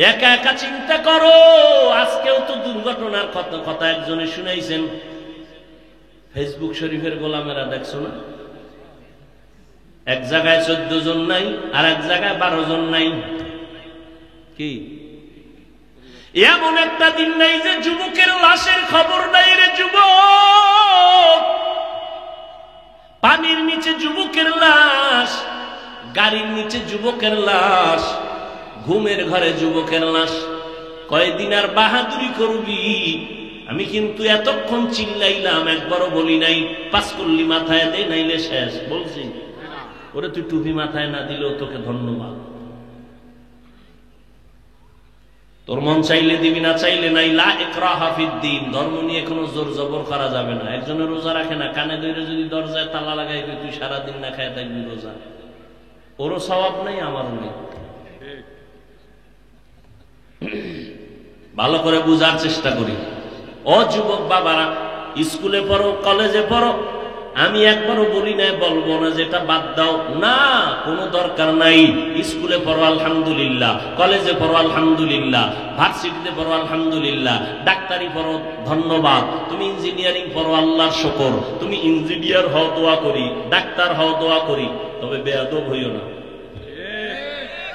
একা একা চিন্তা করো। আজকেও তো দুর্ঘটনার কথা একজনে শুনাইছেন, ফেসবুক শরীফের গোলামেরা, দেখছো না? এক জায়গায় 14 জন নাই, আর এক জায়গায় 12 জন নাই। কি এমন একটা দিন নাই যে যুবকের লাশের খবর নাই রে যুবক। পানির নিচে যুবকের লাশ, গাড়ির নিচে যুবকের লাশ, ঘুমের ঘরে যুবকের লাশ। কয়দিন আর বাহাদুরি করবি? আমি কিন্তু এতক্ষণ চিল্লাইলাম, একবারও বলি নাই 5 কল্লি মাথায় দে নাইলে শেষ। বলছি ওরে তুই টুপি মাথায় না দিলেও তোকে ধন্যবাদ। তোর মন চাইলে দিবি, না চাইলে নাই। লা ইকরাহা ফিদ্দীন। ধর্ম নিয়ে কোনো জোর জবর করা যাবে না। একজনের রোজা রাখে না, কানে ধরে যদি দরজায় তালা লাগাইবে, তুই সারাদিন না খায় থাকবি রোজা, ওরও সওয়াব নেই, আমারও নেই। ভালো করে বুঝার চেষ্টা করি। ও যুবক বাবারা, স্কুলে পড়ো, কলেজে পড়ো, আমি একবারও বলি নাই, বলবো না যেটা বাদ দাও, না, কোনো দরকার নাই। স্কুলে পড়ো আলহামদুলিল্লাহ, কলেজে পড়ো আলহামদুলিল্লাহ, ভার্সিটিতে পড়ো আলহামদুলিল্লাহ, ডাক্তারি পড়ো ধন্যবাদ, তুমি ইঞ্জিনিয়ারিং পড়ো আল্লাহর শুকর, তুমি ইঞ্জিনিয়ার হও দোয়া করি, ডাক্তার হও দোয়া করি, তবে বেয়াদব হইও না।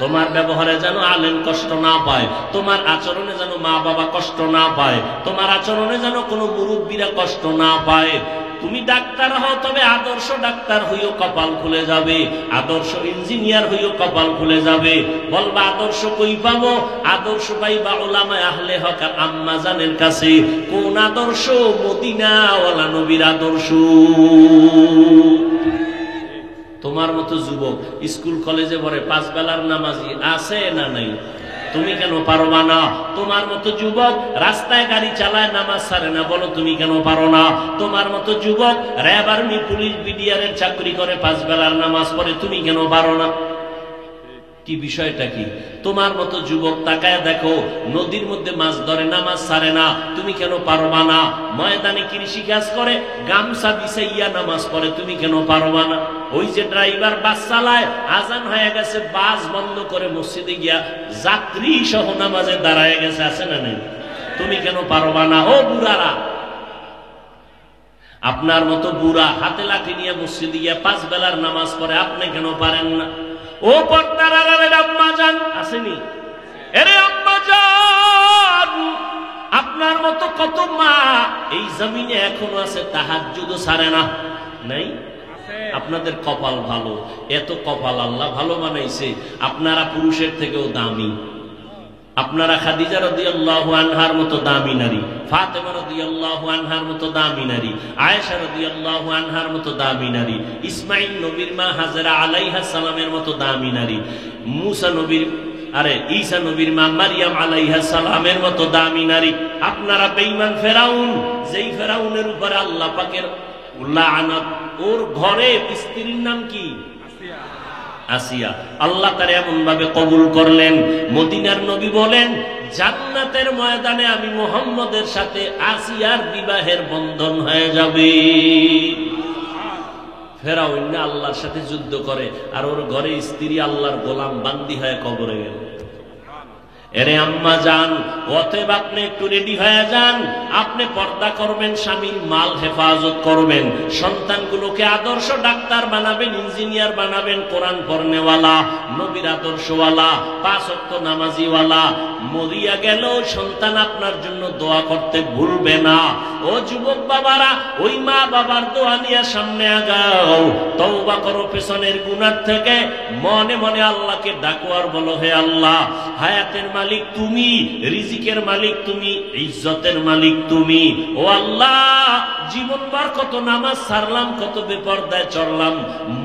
তোমার ব্যবহারে যেন আলেম কষ্ট না পায়, তোমার আচরণে যেন মা বাবা কষ্ট না পায়, তোমার আচরণে যেন কোনো মুরব্বীরা কষ্ট না পায়। তুমি ডাক্তার হও, তবে আদর্শ ডাক্তার হইও, কপাল খুলে যাবে। আদর্শ ইঞ্জিনিয়ার হইও, কপাল খুলে যাবে। বলবা আদর্শ কই পাবো? আদর্শ পাইবা উলামায়ে আহলে হক আম্মা জানের কাছে। কোন আদর্শ? মদিনা ওয়ালা নবীর আদর্শ। তোমার মতো যুবক স্কুল কলেজে পড়ে, 5 বেলার নামাজি আছে না নাই? তুমি কেন পারবা না? তোমার মতো যুবক রাস্তায় গাড়ি চালায়, নামাজ ছাড়ে না, বলো তুমি কেন পারো না? তোমার মতো যুবক র্যাব, আর্মি, পুলিশ, বিডিআরের চাকরি করে, 5 বেলার নামাজ পড়ে, তুমি কেন পারো না? কি বিষয়টা কি? তোমার মতো যুবক তাকায় দেখো, নদীর মধ্যে মাছ ধরে, নামাজ ছাড়ে না, তুমি কেন পারবা না? ময়দানে কৃষি কাজ করে, গামছা বিছাইয়া নামাজ পড়ে, তুমি কেন পারবা না? ওই যে ড্রাইভার বাস চালায়, আজান হয়ে গেছে, বাস বন্ধ করে মসজিদে গিয়া যাত্রী সহ নামাজে দাঁড়ায় গেছে, আছে না নেই? তুমি কেন পারবা না? ও বুড়ারা, আপনার মতো বুড়া হাতে লাঠি নিয়ে মসজিদে গিয়া 5 বেলার নামাজ পড়ে, আপনি কেন পারেন না? ও পর্দার আড়ালের আম্মা জান, আসেনি? এরে আম্মা জান, আপনার মতো কত মা এই জমিনে এখনো আছে, তাহাজ্জুদও ছাড়ে না, নাই? আপনাদের কপাল ভালো, এত কপাল আল্লাহ ভালো বানাইছে। আপনারা পুরুষের থেকেও দামি। আপনারা খাদিজা রাদিয়াল্লাহু আনহার মতো দামি নারী, ফাতেমা রাদিয়াল্লাহু আনহার মতো দামি নারী, আয়েশা রাদিয়াল্লাহু আনহার মতো দামি নারী, ইসমাঈল নবীর মা হাজরা আলাইহিস সালামের মতো দামি নারী, মুসা নবীর ঈসা নবীর মা মারইয়াম আলাইহিস সালামের মতো দামি নারী। আপনারা বেঈমান ফেরাউন, যেই ফেরাউনের উপরে আল্লাহ পাকের লাআনাত, ওর ঘরে স্ত্রীর নাম কি? আসিয়া। আল্লাহ তার এমন ভাবে কবুল করলেন, মদিনার নবী বলেন, জান্নাতের ময়দানে আমি মুহাম্মদের সাথে আসিয়ার বিবাহের বন্ধন হয়ে যাবে। ফেরাউন না আল্লাহর সাথে যুদ্ধ করে, আর ওর ঘরে স্ত্রী আল্লাহর গোলাম বান্দি হয়ে কবরে গেল। এরে আম্মা যান, অতএব আপনি একটু রেডি হয়ে যান। আপনি পর্দা করবেন, স্বামীর মাল হেফাজত করবেন, সন্তানগুলোকে আদর্শ ডাক্তার বানাবেন, ইঞ্জিনিয়ার বানাবেন, কোরআন পড়নেওয়ালা, নবীর আদর্শওয়ালা, 5 ওয়াক্ত নামাজিওয়ালা। মরিয়া গেল সন্তান আপনার জন্য দোয়া করতে ভুলবে না। ও যুবক বাবারা, ওই মা বাবার দোয়া নিয়ে সামনে আগাও, তওবা করো পেছনের গুনাহ থেকে, মনে মনে আল্লাহকে ডাকো আর বলো, হে আল্লাহ, হায়াতের মালিক তুমি, রিজিকের মালিক তুমি, ইজ্জতের মালিক তুমি। ও আল্লাহ, জীবনভর কত নামাজ ছাড়লাম, কত বেপরদায় চললাম,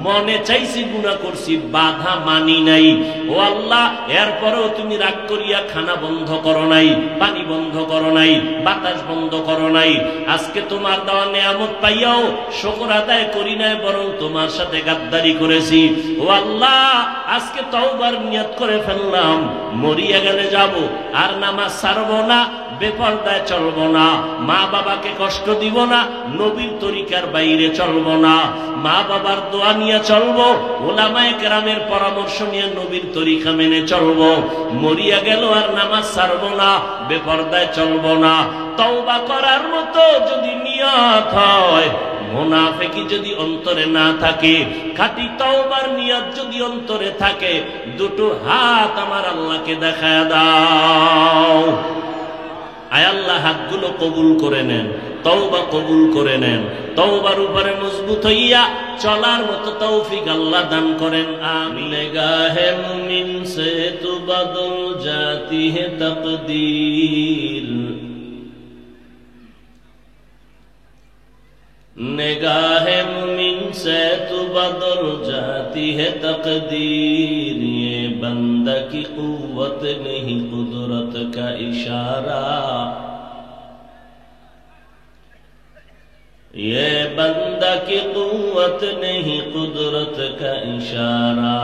মনে চাইছি গুনাহ করছি, বাধা মানি নাই। ও আল্লাহ, এরপরেও তুমি রাগ করিয়া খানা বন্ধ করো নাই, পানি বন্ধ করো নাই, বাতাস বন্ধ করো নাই। আজকে তোমার দেওয়া নেয়ামত পাইয়াও শুকর আদায় করি নাই, বরং তোমার সাথে গাদ্দারি করেছি। ও আল্লাহ, আজকে তওবার নিয়ত করে ফেললাম, মরিয়া গেলে যাব, আর নামাজ ছাড়বো না, বেপরদায় চলবো না, মা বাবাকে কষ্ট দিব না, নবীর তরিকার বাইরে চলবো না, মা বাবার দোয়া নিয়ে চলবো, ওলামায়ে কেরামের পরামর্শ নিয়ে নবীর তরিকা মেনে চলবো, মরিয়া গেল আর নামাজ ছাড়বো না, বেপরদায় চলবো না। তওবা করার মতো যদি নিয়ত হয়, মুনাফিকি যদি অন্তরে না থাকে, খাঁটি তওবার নিয়ত যদি অন্তরে থাকে, দুটো হাত আমার আল্লাহকে দেখায় দাও। আয় আল্লাহ, হাতগুলো কবুল করে নেন, তওবা কবুল করে নেন, তওবার উপরে মজবুত হইয়া চলার মতো তৌফিক আল্লাহ দান করেন। আমিন। নিগাহে মুমিন সে তু বদল জাতি হে তকদীর, निगाहे मुमिन से तू बदल जाती है तकदीर, ये बंदा की कुव्वत नहीं कुदरत का इशारा, ये बंदा की कुव्वत नहीं कुदरत का इशारा।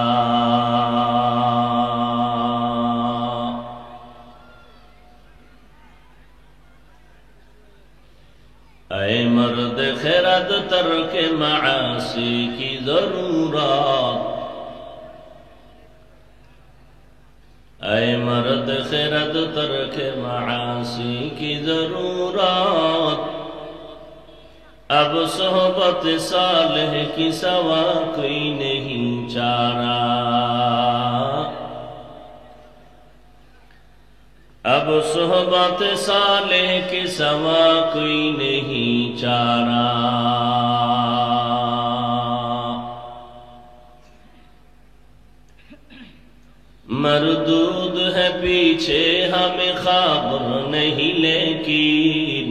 ऐ मर्द खिरद तर्क मासी की जरूरत, ऐ मर्द खिरद तर्क मासी की जरूरत, अब सोहबत सालेह की सवा कोई नहीं चारा, अब सोहबत सालेह के सवा कोई नहीं चारा। मरदूद है पीछे हमें खबर नहीं, लेकिन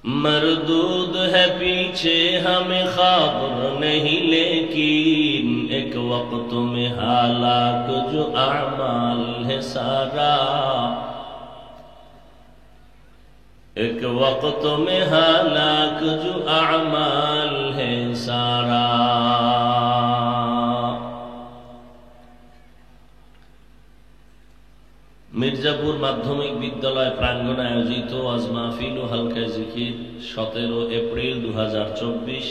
मरदूद है पीछे हमें खबर नहीं, लेकिन एक वक्त में हालाक जो अमाल है सारा, एक वक्त में हालाक जो अमाल है सारा। মির্জাপুর মাধ্যমিক বিদ্যালয় প্রাঙ্গণে আয়োজিত ওয়াজ মাহফিল ও হালকা জিকির 17 এপ্রিল 2024,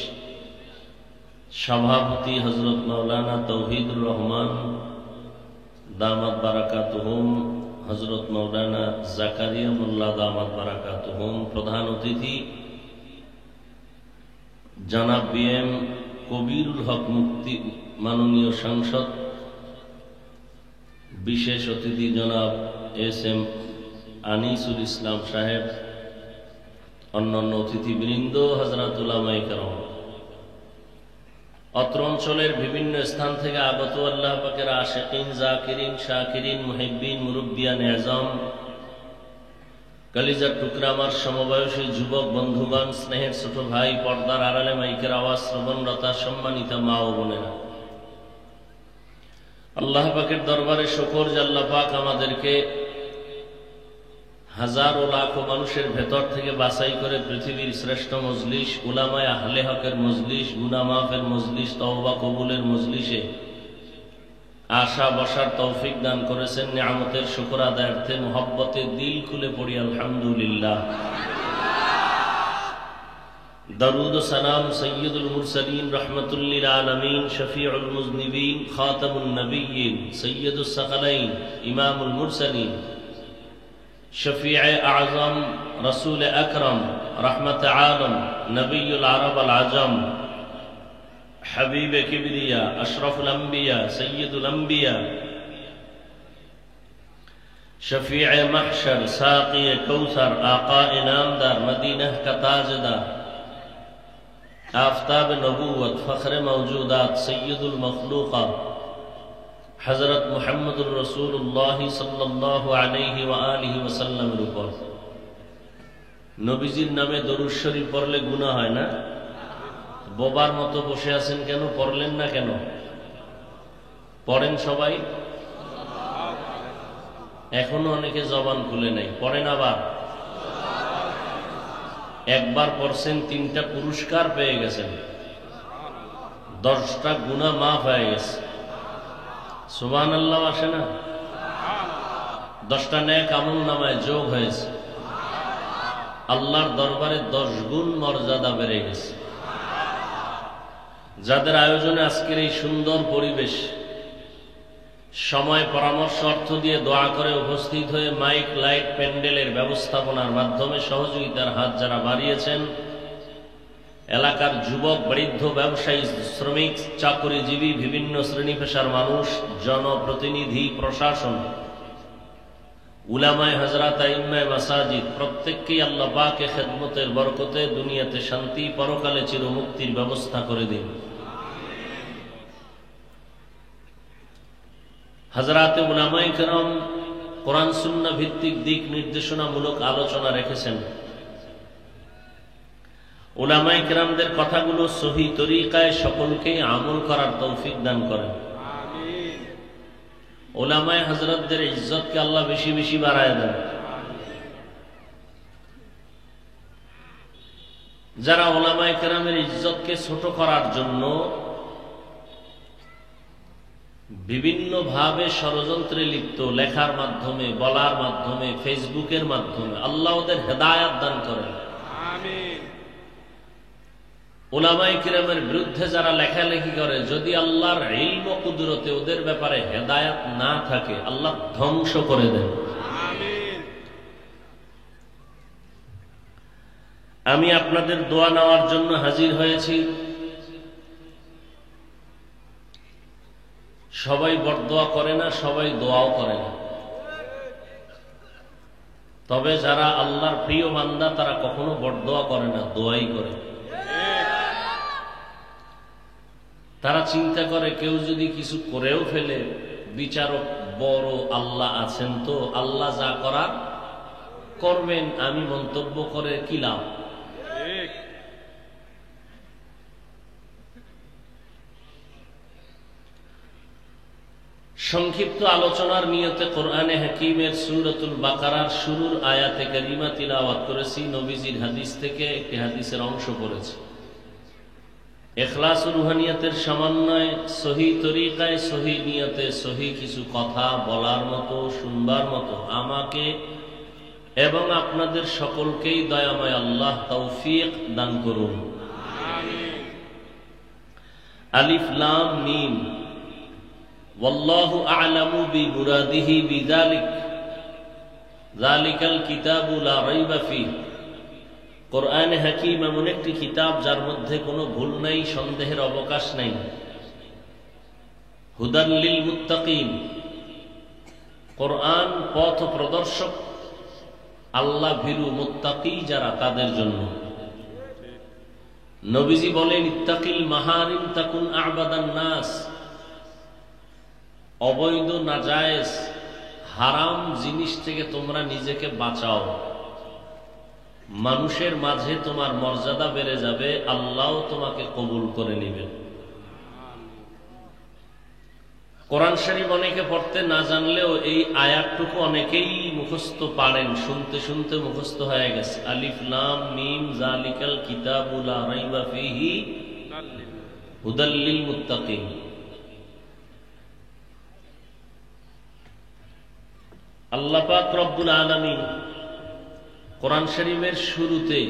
সভাপতি হযরত মাওলানা তৌহিদুর রহমান দামাত বারাকাতুহুম, হযরত মাওলানা জাকারিয়া মোল্লা দামাত বারাকাতুহুম, প্রধান অতিথি জনাব বিএম কবিরুল হক মুফতি মাননীয় সাংসদ, বিশেষ অতিথি জনাব এস.এম. আনিসুল ইসলাম সাহেব, অন্যান্য অতিথিবৃন্দ, হযরত উলামায়ে কেরাম, অত্র অঞ্চলের বিভিন্ন স্থান থেকে আগত আল্লাহ পাকের আশিকিন, জাকিরিন, শাকিরিন, মুহিব্বিন, মুরব্বিয়ান আযম, কলিজার টুকরা আমার সমবয়সী যুবক বন্ধুগণ, স্নেহের ছোট ভাই, পর্দার আড়ালে মাইকের আওয়াজ শ্রবণরতা সম্মানিতা মা ও বোনেরা, আল্লাহ পাকের দরবারে শুকর যে আল্লাহ পাক আমাদেরকে হাজারো লাখো মানুষের ভেতর থেকে বাছাই করে পৃথিবীর শ্রেষ্ঠ মজলিস, উলামায়ে আহলে হকের মজলিস, গুনাহ মাফের মজলিস, তওবা কবুলের মজলিসে আশা বসার তৌফিক দান করেছেন। নিয়ামতের শুকর আদায়ার্থে মুহাব্বতে দিল খুলে পড়ি আলহামদুলিল্লাহ। दरूद सलाम सय्यदुल मुरसलीन रहमतुल्लिल आलमीन शफीउल मुज़निबीन खातमुन नबिय्यीन सय्यदुस सकलैन इमामुल मुरसलीन शफीए आज़म रसूल अकरम रहमत आलम नबीयुल अरब अल आजम हबीब किबरिया अशरफुल अंबिया सय्यदुल अंबिया शफीए महशर साक़ी कौसर आका इनामदार मदीना का ताजदार आफताब नबूवत फ़ख्र मौजूदात सय्यदुल मखलूक़ात हज़रत मुहम्मदुर रसूलुल्लाह सल्लल्लाहु अलैहि व आलिहि वसल्लमेर উপর নবীজির নামে দরুদ শরীফ পড়লে গুনাহ হয় না? বোবার মতো বসে আছেন কেন? পড়লেন না কেন? পড়েন সবাই? এখনো অনেকে জবান খুলে নাই, পড়েন আবার। একবার পড়ছেন, 3টা পুরস্কার পেয়ে গেছেন, 10টা গুনাহ মাফ হয়ে গেছে। সুবহানাল্লাহ আসে না? 10টা নেক আমল নামায় যোগ হয়েছে, আল্লাহর দরবারে 10 গুণ মর্যাদা বেড়ে গেছে। যাদের আয়োজনে আজকের এই সুন্দর পরিবেশ, সময় পরামর্শ অর্থ দিয়ে দোয়া করে উপস্থিত হয়ে মাইক লাইট প্যান্ডেলের ব্যবস্থাপনার মাধ্যমে সহযোগিতার হাত যারা বাড়িয়েছেন, এলাকার যুবক বৃদ্ধ ব্যবসায়ী শ্রমিক চাকরিজীবী বিভিন্ন শ্রেণী পেশার মানুষ, জনপ্রতিনিধি, প্রশাসন, উলামায়ে হযরত আইম্মায়ে মাসাজিদ প্রত্যেককেই আল্লাহ পাকের খেদমতের বরকতে দুনিয়াতে শান্তি, পরকালে চিরমুক্তির ব্যবস্থা করে দিন। হযরতে উলামায়ে কেরাম কোরআন সুন্নাহ ভিত্তিক দিক নির্দেশনামূলক আলোচনা রেখেছেন। উলামায়ে কেরামদের কথাগুলো সহি তরিকায় সকলকেই আমল করার তৌফিক দান করেন। উলামায়ে হযরতদের ইজ্জতকে আল্লাহ বেশি বেশি বাড়ায় দেন। যারা উলামায়ে কেরামের ইজ্জতকে ছোট করার জন্য বিভিন্ন ভাবে ষড়যন্ত্রে লিপ্ত, লেখার মাধ্যমে, বলার মাধ্যমে, ফেসবুকের মাধ্যমে, আল্লাহ ওদের হেদায়েত দান করেন। আমিন। উলামায়ে কেরামের বিরুদ্ধে যারা লেখালেখি করে, যদি আল্লাহর ইলম ও কুদরতে ওদের ব্যাপারে হেদায়েত না থাকে, আল্লাহ ধ্বংস করে দেন। আমিন। আমি আপনাদের দোয়া নেওয়ার জন্য হাজির হয়েছি। সবাই বরদোয়া করে না, সবাই দোয়াও করে না, তবে যারা আল্লাহর প্রিয় বান্দা তারা কখনো বরদোয়া করে না, দোয়াই করে। তারা চিন্তা করে কেউ যদি কিছু করেও ফেলে, বিচারক বড় আল্লাহ আছেন, তো আল্লাহ যা করার করবেন, আমি মন্তব্য করে কি লাভ। সংক্ষিপ্ত আলোচনার নিয়তে কোরআনে হাকিমের সূরাতুল বাকারার শুরুর আয়াতে কারিমা তিলাওয়াত করেছি। নবীজির হাদিস থেকে একটি হাদিসের অংশ পড়েছি। ইখলাস ও রুহানিয়াতের সমন্বয়ে সহি তরিকায়, সহি নিয়তে, সহি কিছু কথা বলার মতো, শুনবার মতো আমাকে এবং আপনাদের সকলকেই দয়াময় আল্লাহ তৌফিক দান করুন। আমিন। আলিফ লাম মিম। ওয়াল্লাহু আ'লামু বিমুরাদিহি বিযালিক, যালিকাল কিতাবু লা রাইবা ফীহ। কোরআনে হাকিম এমন একটি কিতাব যার মধ্যে কোনো ভুল নাই, সন্দেহের অবকাশ নাই। হুদাল লিল মুত্তাকিন, কোরআন পথ প্রদর্শক, আল্লাহ ভীরু মুত্তাকি যারা তাদের জন্য। নবীজি বলেন, ইত্তাকিল মাহারিম তাকুন আ'বাদান নাস। অবৈধ, নাজায়েজ, হারাম জিনিস থেকে তোমরা নিজেকে বাঁচাও, মানুষের মাঝে তোমার মর্যাদা বেড়ে যাবে, আল্লাহ তোমাকে কবুল করে নেবেন। কোরআন শরীফ অনেকে পড়তে না জানলেও এই আয়াতটুকু অনেকেই মুখস্থ পারেন, শুনতে শুনতে মুখস্থ হয়ে গেছে। আলিফ লাম মিম যালিকাল কিতাবু লা রাইবা ফীহি হুদাল লিল মুত্তাকিন। আল্লাহ পাক রব্বুল আলামিন কোরআন শরীফের শুরুতে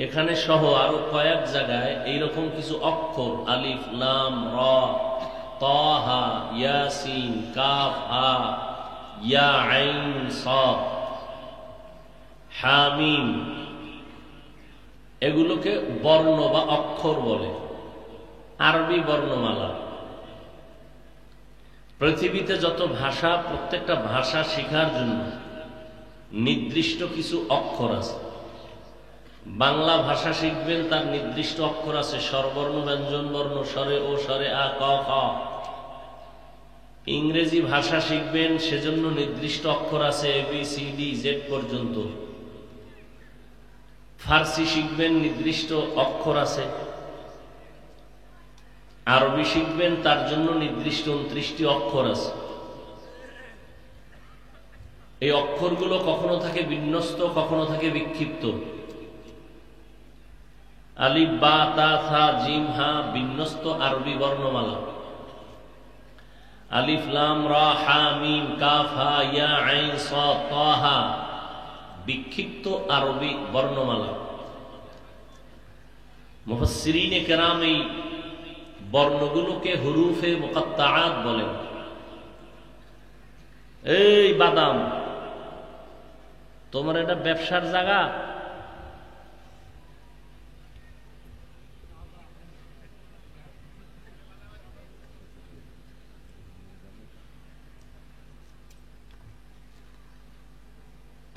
এখানে সহ আরো কয়েক জায়গায় এইরকম কিছু অক্ষর, আলিফ লাম র, তাহা, ইয়াসিন, কাফ হা, ইয়া আইন সাদ, হামিম, এগুলোকে বর্ণ বা অক্ষর বলে, আরবি বর্ণমালা। পৃথিবীতে যত ভাষা, প্রত্যেকটা ভাষা শেখার জন্য নির্দিষ্ট কিছু অক্ষর আছে। বাংলা ভাষা শিখবেন, তার নির্দিষ্ট অক্ষর আছে, স্বরবর্ণ, ব্যঞ্জন বর্ণ, স্বরে ও, স্বরে আ, ক, খ। ইংরেজি ভাষা শিখবেন, সেজন্য নির্দিষ্ট অক্ষর আছে, A B C D Z পর্যন্ত। ফার্সি শিখবেন, নির্দিষ্ট অক্ষর আছে। আরবি শিখবেন, তার জন্য নির্দিষ্ট 29টি অক্ষর আছে। এই অক্ষরগুলো কখনো থাকে বিন্যস্ত, কখনো থাকে বিক্ষিপ্ত। আলিফ বা তা থা জিম হা বিন্যস্ত আরবি বর্ণমালা, আলিফ লাম রা হা মিম কাফ হা ইয়া আইন সাদ তাহা বিক্ষিপ্ত আরবি বর্ণমালা। মুফাসসিরিনে কেরাম এই বর্ণগুলোকে হুরুফে মুকাত্তাআত বলেন। এই বাদাম, তোমার এটা ব্যবসার জায়গা?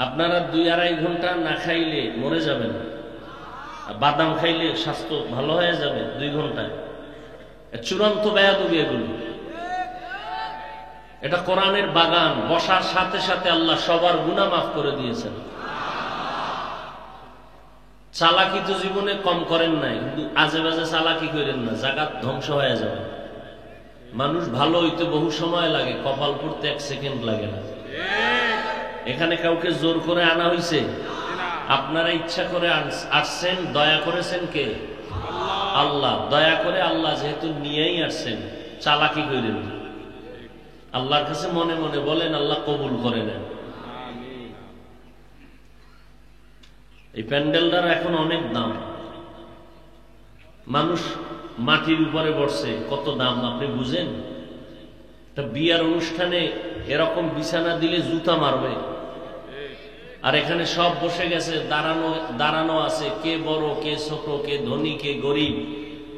আপনারা 2-2.5 ঘন্টা না খাইলে মরে যাবেন, বাদাম খাইলে স্বাস্থ্য ভালো হয়ে যাবে 2 ঘন্টায়। চূড়ান্ত বেয়াদবি এগুলো। এটা কোরআনের বাগান, বসার সাথে সাথে আল্লাহ সবার গুনাহ মাফ করে দিয়েছেন। চালাকি তো জীবনে কম করেন নাই, কিন্তু আজে বাজে চালাকি করেন না, জাকাত ধ্বংস হয়ে যাবে। মানুষ ভালো হইতে বহু সময় লাগে, কপাল পড়তে 1 সেকেন্ড লাগে না। এখানে কাউকে জোর করে আনা হয়েছে? আপনারা ইচ্ছা করে আসছেন, দয়া করেছেন কে? আল্লাহ। দয়া করে আল্লাহ যেহেতু নিয়েই আসছেন, চালাকি করেন। আল্লাহর কাছে মনে মনে বলেন, আল্লাহ কবুল করে নেন। এই প্যান্ডেলটার এখন অনেক দাম। মানুষ মাটির উপরে বসছে, কত দাম আপনি বুঝেন? একটা বিয়ার অনুষ্ঠানে এরকম বিছানা দিলে জুতা মারবে। আর এখানে সব বসে গেছে, দাঁড়ানো আছে, কে বড় কে ছোট, কে ধনী কে গরিব,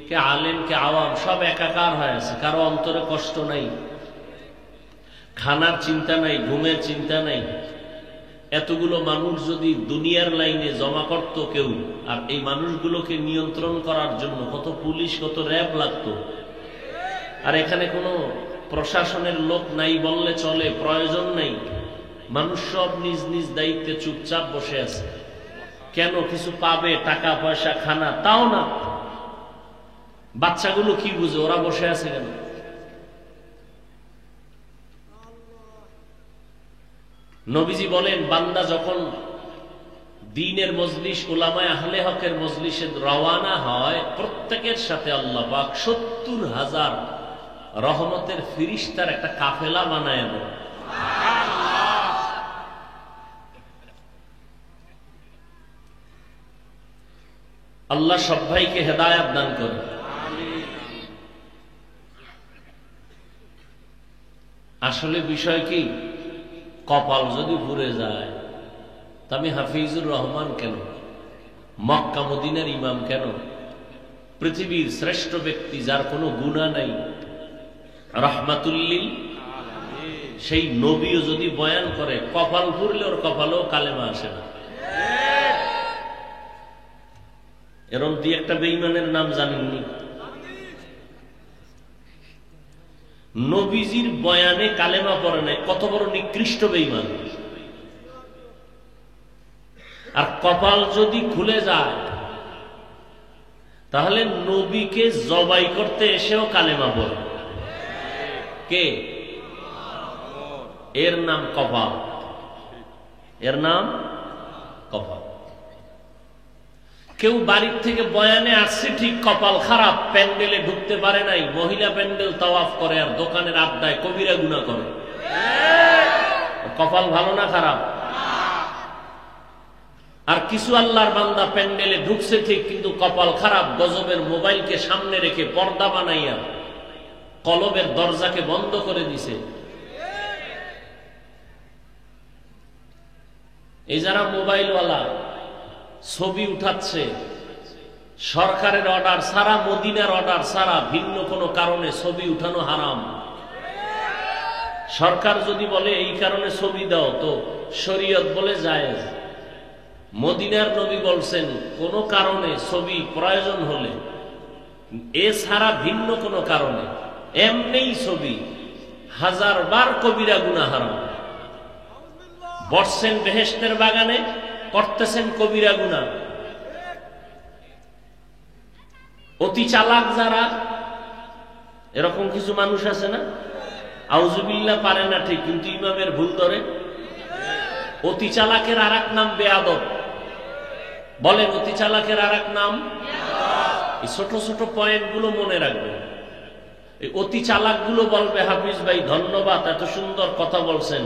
কে আলেম কে আওয়াম, সব একাকার হয়ে আছে। কারো অন্তরে কষ্ট নাই, খানার চিন্তা নাই, ঘুমের চিন্তা নাই। এতগুলো মানুষ যদি দুনিয়ার লাইনে জমা করত কেউ, আর এই মানুষগুলোকে নিয়ন্ত্রণ করার জন্য কত পুলিশ কত র্যাব লাগতো। আর এখানে কোনো প্রশাসনের লোক নাই বললে চলে, প্রয়োজন নাই। মানুষ সব নিজ নিজ দায়িত্বে চুপচাপ বসে আছে। কেন? কিছু পাবে, টাকা পয়সা, খানা, তাও না। বাচ্চাগুলো কি বুঝে, ওরা বসে আছে কেন? নবীজি বলেন, বান্দা যখন দ্বীনের মজলিস, উলামায়ে আহলে হকের মজলিসে রওয়ানা হয়, প্রত্যেকের সাথে আল্লাহ পাক 70,000 রহমতের ফিরিস্তার একটা কাফেলা বানায় দেন। আল্লাহ সব ভাইকে হেদায়েত দান করে। আসলে বিষয় কি, কপাল যদি পুড়ে যায়, তা আমি হাফিজুর রহমান কেন, মক্কা মদিনার ইমাম কেন, পৃথিবীর শ্রেষ্ঠ ব্যক্তি যার কোনো গুনাহ নাই, রাহমাতুল্লিল, সেই নবীও যদি বয়ান করে, কপাল পুড়লে ওর কপালেও কালেমা আসে না। এরকম দিয়ে একটা বেঈমানের নাম জানেননি? নবীজির বয়ানে কালেমা পড়ে নাই, কত বড় নিকৃষ্ট বেঈমান। আর কপাল যদি খুলে যায়, তাহলে নবীকে জবাই করতে এসেও কালেমা পড়ে কে? এর নাম কপাল, এর নাম কপাল। কেউ বাড়ির থেকে বয়ানে আসছে ঠিক, কপাল খারাপ, প্যান্ডেলে ঢুকতে পারে নাই, মহিলা প্যান্ডেল তাওয়াফ করে আর দোকানের আড্ডায় কবিরা গুনাহ করে। কপাল ভালো না খারাপ? আর কিছু আল্লাহর বান্দা প্যান্ডেলে ঢুকছে ঠিক, কিন্তু কপাল খারাপ, গজবের মোবাইলকে সামনে রেখে পর্দা বানাইয়া কলবের দরজাকে বন্ধ করে দিছে। এই যারা মোবাইলওয়ালা ছবি উঠাচ্ছে, সরকারের অর্ডার ছাড়া, মদিনার অর্ডার ছাড়া, ভিন্ন কোনো কারণে ছবি উঠানো হারাম। সরকার যদি বলে এই কারণে ছবি দাও, তো শরীয়ত বলে জায়েজ। মদিনার নবী বলছেন কোনো কারণে ছবি প্রয়োজন হলে, এছাড়া ভিন্ন কোনো কারণে এমনিই ছবি, 1000 বার কবিরা গুনাহ হারাম। বসছেন বেহেশতের বাগানে, করতেছেন কবিরা গুনাহ। অতি চালাক যারা, এরকম কিছু মানুষ আছে না, আউযুবিল্লাহ পারে না ঠিক, কিন্তু ইমামের ভুল ধরে। অতি চালাকের আর এক নাম বেয়াদব। বলেন, অতি চালাকের আর এক নাম? এই ছোট ছোট পয়েন্ট গুলো মনে রাখবেন। অতি চালাকগুলো বলবে, হাফিজ ভাই ধন্যবাদ, এত সুন্দর কথা বলছেন,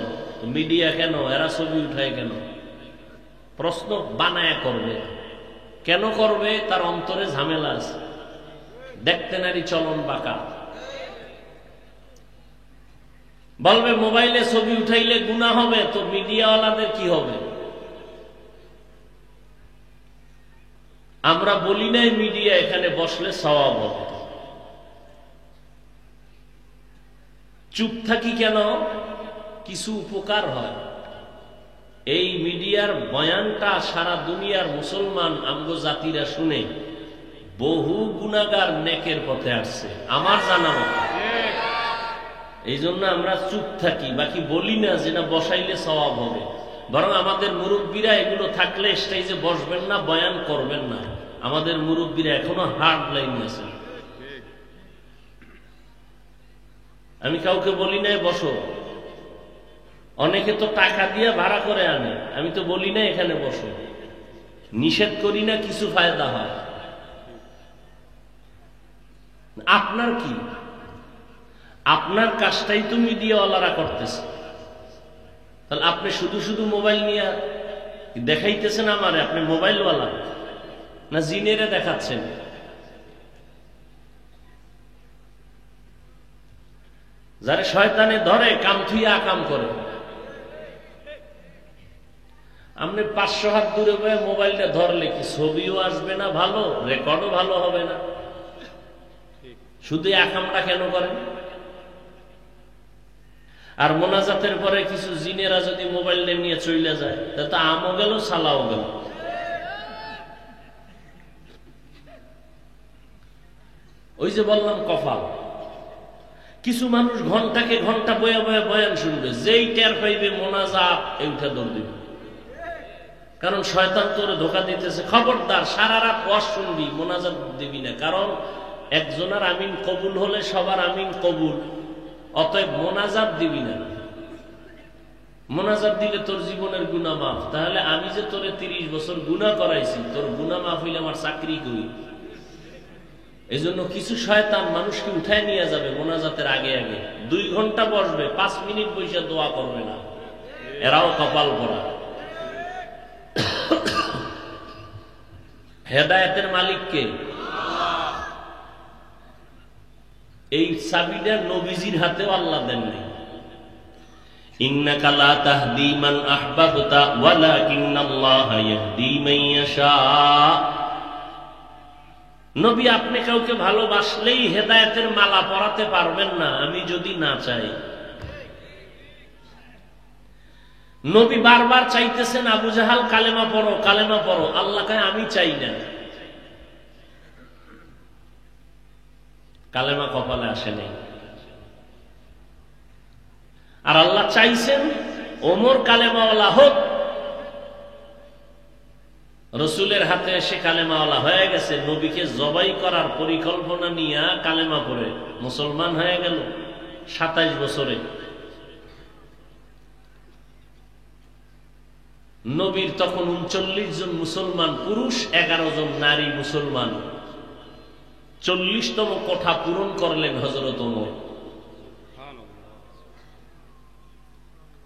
মিডিয়া কেন, এরা ছবি উঠায় কেন? প্রশ্ন বানায়া করবে। কেন করবে? তার অন্তরে ঝামেলা আছে, দেখতে নারী চলন বাঁকা। বলবে মোবাইলে ছবি উঠাইলে গুনাহ হবে, তো মিডিয়াওয়ালাদের কি হবে? আমরা বলি নাই মিডিয়া এখানে বসলে সওয়াব হবে। চুপ থাকি কেন? কিছু উপকার হয়। এই মিডিয়ার বয়ানটা সারা দুনিয়ার মুসলমান আমগো জাতিরা শুনে বহু গুনাহগার নেকের পথে আসছে, আমার জানা মতো। এই জন্য আমরা চুপ থাকি, বাকি বলি না যে না বসাইলে সওয়াব হবে। বরং আমাদের মুরব্বীরা এগুলো থাকলে স্টেজে বসবেন না, বয়ান করবেন না। আমাদের মুরব্বীরা এখনো হার্ড লাইন আছে। আমি কাউকে বলি নাই বসো, অনেকে তো টাকা দিয়ে ভাড়া করে আনে, আমি তো বলি না এখানে বসো। নিষেধ করি না, কিছু ফায়দা হয়। আপনার কি? আপনার কাজটাই তো মিডিয়াওয়ালারা করতেছে। তাহলে আপনি শুধু শুধু মোবাইল নিয়ে দেখাইতেছেন আমারে, আপনি মোবাইলওয়ালা না জিনেরে দেখাচ্ছেন? যারে শয়তানে ধরে কাম থুইয়া কাম করে। আপনি 500 হাত দূরে বয়ে মোবাইলটা ধরলে কি ছবিও আসবে না ভালো, রেকর্ডও ভালো হবে না? শুধু আকামটা কেন করেন? আর মোনাজাতের পরে কিছু জিনেরা যদি মোবাইল নিয়ে চলে যায়, তাহলে তো আমও গেল, সালাও গেল। ওই যে বললাম কফাল। কিছু মানুষ ঘন্টাকে ঘন্টা বয়ে বয়ে বয়ান শুনবে, যেই টের পাইবে মোনাজাত এইটা দৌড় দিবে। কারণ শয়তান তোরে ধোকা দিতেছে, খবরদার সারা রাত ওয়াজ শুনবি, মোনাজাত দিবি না। কারণ একজনের আমিন কবুল হলে সবার আমিন কবুল, অতএব মোনাজাত দিবি না। মোনাজাত দিলে তোর জীবনের গুনাহ মাফ। তাহলে আমি যে তোরে 30 বছর গুনাহ করাইছি, তোর গুনাহ মাফ হইলে আমার চাকরি করি। এই জন্য কিছু শয়তান মানুষকে উঠায় নিয়ে যাবে মোনাজাতের আগে আগে, 2 ঘন্টা বসবে, 5 মিনিট বসে দোয়া করবে না। এরাও কপাল পরা। হেদায়েতের মালিক কে? এই চাবিটা নবীজির হাতেও আল্লাহ দেননি। ইন্নাকা লা তাহদি মান আহবাবতা ওয়ালাকিন্নাল্লাহা ইয়াহদি মান ইয়াশা। নবী আপনি কাউকে ভালোবাসলেই হেদায়েতের মালা পরাতে পারবেন না, আমি যদি না চাই। নবী বারবার চাইতেছেন আবু জাহাল কালেমা পড়ো, কালেমা পড়ো। আল্লাহ কয় আমি চাই না। কালেমা কপালে আসে নাই। আর আল্লাহ চাইছেন ওমর কালেমাওয়ালা হোক। রসুলের হাতে এসে কালেমাওয়ালা হয়ে গেছে, নবীকে জবাই করার পরিকল্পনা নিয়ে কালেমা পড়ে মুসলমান হয়ে গেল 27 বছরে। নবীর তখন 39 জন মুসলমান পুরুষ, 11 জন নারী মুসলমান। 40তম কোঠা পূরণ করলেন হযরত ওমর।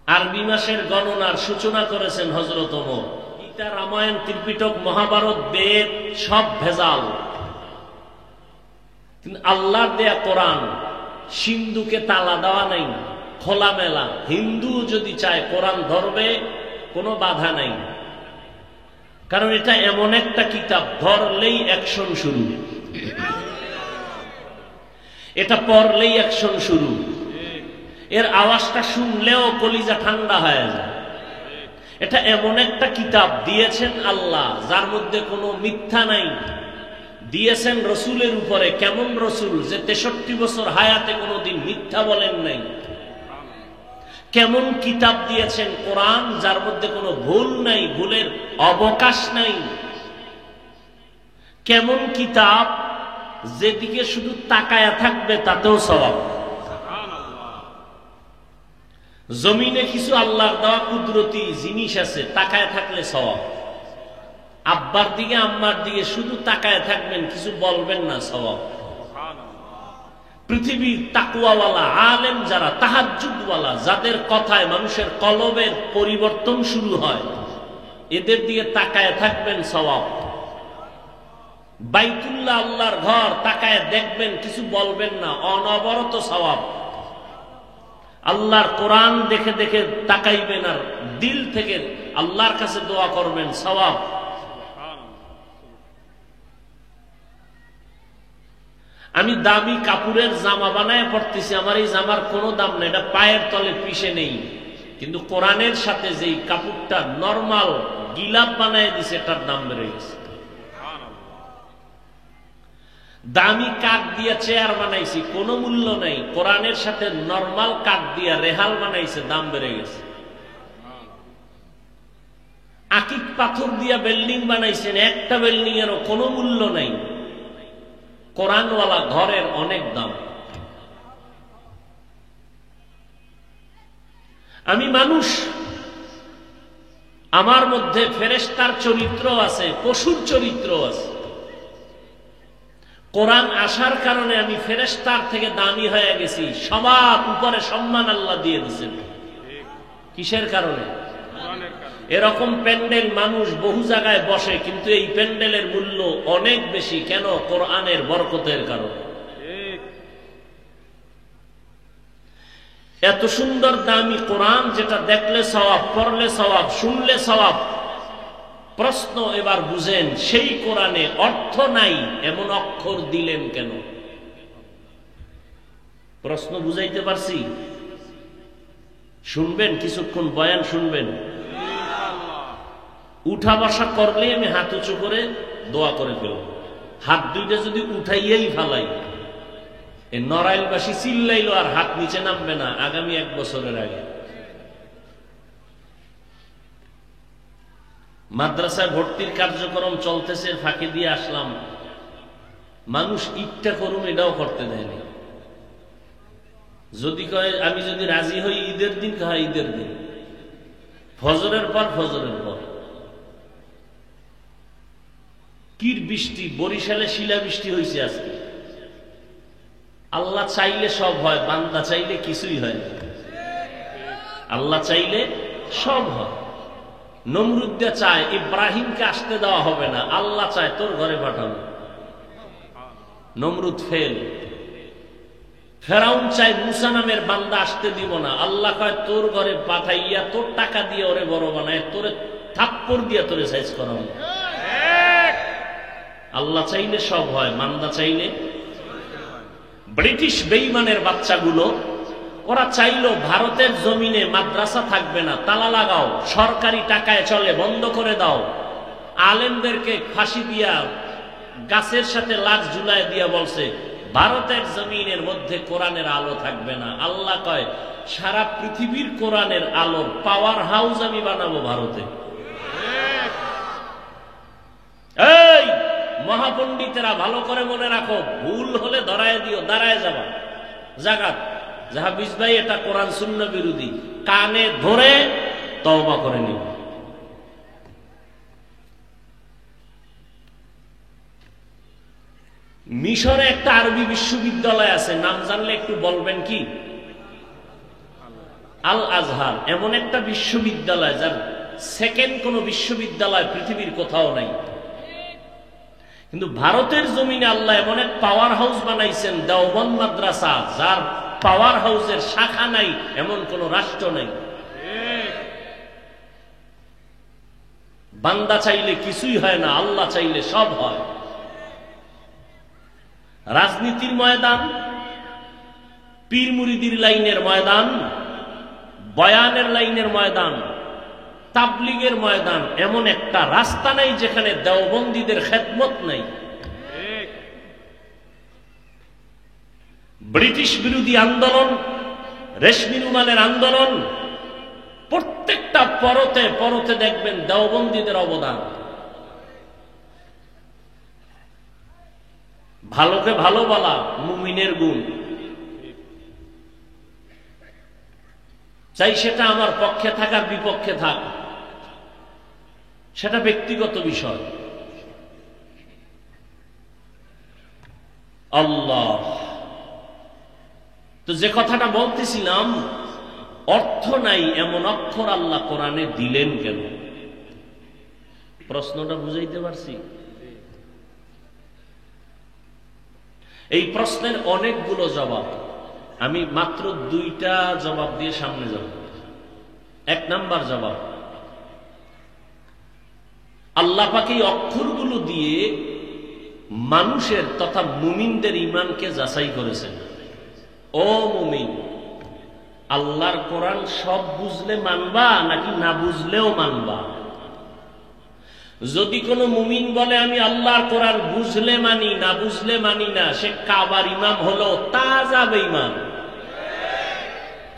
আরবি মাসের গণনার সূচনা করেছেন হযরত ওমর। গীতা, রামায়ণ, ত্রিপিটক, মহাভারত, বেদ সব ভেজাল, কিন্তু আল্লাহর দেয়া কোরআন সিন্ধুকে তালা দেওয়া নাই, খোলামেলা। হিন্দু যদি চায় কোরআন ধরবে, কোনো বাধা নাই। কারণ এটা এমন একটা কিতাব, ধরলেই অ্যাকশন শুরু, এটা পড়লেই অ্যাকশন শুরু। এর আওয়াজটা শুনলেও কলিজা ঠান্ডা হয়ে যায়। এটা এমন একটা কিতাব দিয়েছেন আল্লাহ, যার মধ্যে কোনো মিথ্যা নাই। দিয়েছেন রসুলের উপরে। কেমন রসুল? যে 63 বছর হায়াতে কোনোদিন মিথ্যা বলেন নাই। কেমন কিতাব দিয়েছেন কোরআন, যার মধ্যে কোনো ভুল নাই, ভুলের অবকাশ নাই। কেমন কিতাব, যেদিকে শুধু তাকায়া থাকবে তাতেও সওয়াব। জমিনে কিছু আল্লাহর দেওয়া কুদরতি জিনিস আছে, তাকায় থাকলে সওয়াব। আব্বার দিকে আম্মার দিকে শুধু তাকায় থাকবেন, কিছু বলবেন না, সওয়াব। পৃথিবীর তাকওয়াওয়ালা আলেম যারা, তাহাজ্জুদওয়ালা, যাদের কথায় মানুষের কলবের পরিবর্তন শুরু হয়, এদের দিকে তাকায় থাকবেন সওয়াব। বাইতুল্লাহ আল্লাহর ঘর, তাকায় দেখবেন, কিছু বলবেন না, অনবরত সওয়াব। আল্লাহর কোরআন দেখে দেখে তাকাইবেন আর দিল থেকে আল্লাহর কাছে দোয়া করবেন, সওয়াব। আমি দামি কাপড়ের জামা বানায় পড়তেছি, আমার এই জামার কোনো দাম নেই, এটা পায়ের তলে পিষে নেই, কিন্তু কোরআনের সাথে যেই কাপড়টা নরমাল গিলাপ বানায় দিছে, এটার দাম বেড়ে গেছে। দামি কাঠ দিয়ে চেয়ার বানাইছি, কোনো মূল্য নাই, কোরআনের সাথে নরমাল কাঠ দিয়ে রেহাল বানাইছে, দাম বেড়ে গেছে। আকিক পাথর দিয়া বিল্ডিং বানাইছেন, একটা বিল্ডিং এরও কোনো মূল্য নাই, কোরআনওয়ালা ঘরের অনেক দাম। আমি মানুষ, আমার মধ্যে ফেরেশতার চরিত্র আছে, পশুর চরিত্র আছে। কোরআন আসার কারণে আমি ফেরেশতার থেকে দামি হয়ে গেছি, সবার উপরে সম্মান আল্লাহ দিয়ে দিয়েছেন। কিসের কারণে? এরকম প্যান্ডেল মানুষ বহু জায়গায় বসে, কিন্তু এই প্যান্ডেলের মূল্য অনেক বেশি। কেন? কোরআনের বরকতের কারণে। এত সুন্দর দামি কোরআন, যেটা দেখলে সওয়াব, পড়লে সওয়াব, শুনলে সওয়াব। প্রশ্ন এবার বুঝেন, সেই কোরআনে অর্থ নাই এমন অক্ষর দিলেন কেন? প্রশ্ন বুঝাইতে পারছি? শুনবেন, কিছুক্ষণ বয়ান শুনবেন। উঠা বসা করলে আমি হাত উঁচু করে দোয়া করে ফেলব। হাত দুইটা যদি উঠাইয়াই ফালাই, এ নড়াইলবাসী চিল্লাইলো আর হাত নিচে নামবে না আগামী 1 বছরের আগে। মাদ্রাসায় ভর্তির কার্যক্রম চলতেছে, ফাঁকি দিয়ে আসলাম। মানুষ ইচ্ছা করুন এটাও করতে দেয়নি। যদি কয় আমি যদি রাজি হই ঈদের দিন, কয় ঈদের দিন, ফজরের পর ফজরের পর। কির বৃষ্টি, বরিশালে শিলা বৃষ্টি হয়েছে আজকে। আল্লাহ চাইলে সব হয়, বান্দা চাইলে কিছুই হয় না। আল্লাহ চাইলে সব হয়। নমরুদ্দে চায় ইব্রাহিমকে আসতে দেওয়া হবে না, আল্লাহ চায় তোর ঘরে পাঠানো। নমরুদ ফেল। ফেরাউন চায় মুসা নামের বান্দা আসতে দিব না, আল্লাহ কয় তোর ঘরে পাঠাইয়া তোর টাকা দিয়ে ওরে বড় বানায়, তোরে থাপ্পড় দিয়ে তোরে সাইজ করাবো। আল্লাহ চাইলে সব হয়, বান্দা চাইলে। ব্রিটিশ বেঈমানের বাচ্চাগুলো, ওরা চাইলো ভারতের জমিনে মাদ্রাসা থাকবে না, তালা লাগাও, সরকারি টাকায় চলে, বন্ধ করে দাও। আলেমদেরকে ফাঁসি দিয়া গাছের সাথে লাশ ঝুলায় দিয়া বলছে ভারতের জমিনের মধ্যে কোরআনের আলো থাকবে না। আল্লাহ কয় সারা পৃথিবীর কোরআনের আলোর পাওয়ার হাউস আমি বানাবো ভারতে। এই মহাপণ্ডিতেরা ভালো করে মনে রাখো, ভুল হলে ধরায় দিও, দাঁড়ায় যাবা জাগাত। জাহাবিজ ভাই এটা কোরআন সুন্নাহ বিরোধী, কানে ধরে তওবা করে নিব। মিশরে একটা আরবি বিশ্ববিদ্যালয় আছে, নাম জানলে একটু বলবেন কি? আল আজহার। এমন একটা বিশ্ববিদ্যালয় যার সেকেন্ড কোন বিশ্ববিদ্যালয় পৃথিবীর কোথাও নাই। কিন্তু ভারতের জমিনে আল্লাহ এমন এক পাওয়ার হাউস বানাইছেন, দেওবন্দ মাদ্রাসা, যার পাওয়ার হাউসের শাখা নাই এমন কোন রাষ্ট্র নাই। বান্দা চাইলে কিছুই হয় না, আল্লাহ চাইলে সব হয়। রাজনীতির ময়দান, পীর মুরিদির লাইনের ময়দান, বয়ানের লাইনের ময়দান, তাবলিগের ময়দান, এমন একটা রাস্তা নাই যেখানে দেওবন্দীদের খেদমত নাই। ব্রিটিশ বিরোধী আন্দোলন, রেশমি রুমালের আন্দোলন, প্রত্যেকটা পরতে পরতে দেখবেন দেওবন্দীদের অবদান। ভালোকে ভালো বলা মুমিনের গুণ। চাই সেটা আমার পক্ষে থাকার বিপক্ষে থাক, সেটা ব্যক্তিগত বিষয়। আল্লাহ তো যে কথাটা বলতেছিলাম, অর্থ নাই এমন অক্ষর আল্লাহ কোরআনে দিলেন কেন? প্রশ্নটা বুঝাইতে পারছি? এই প্রশ্নের অনেকগুলো জবাব, আমি মাত্র 2টা জবাব দিয়ে সামনে যাব। 1 নাম্বার জবাব, আল্লাহ পাক এই অক্ষরগুলো দিয়ে মানুষের তথা মুমিনদের ঈমানকে যাচাই করেছেন। ও মুমিন, আল্লাহর কোরআন সব বুঝলে মানবা নাকি না বুঝলেও মানবা? যদি কোনো মুমিন বলে আমি আল্লাহর কোরআন বুঝলে মানি না বুঝলে মানি না, সে কাবার ইমাম হলো তাজা বেঈমান।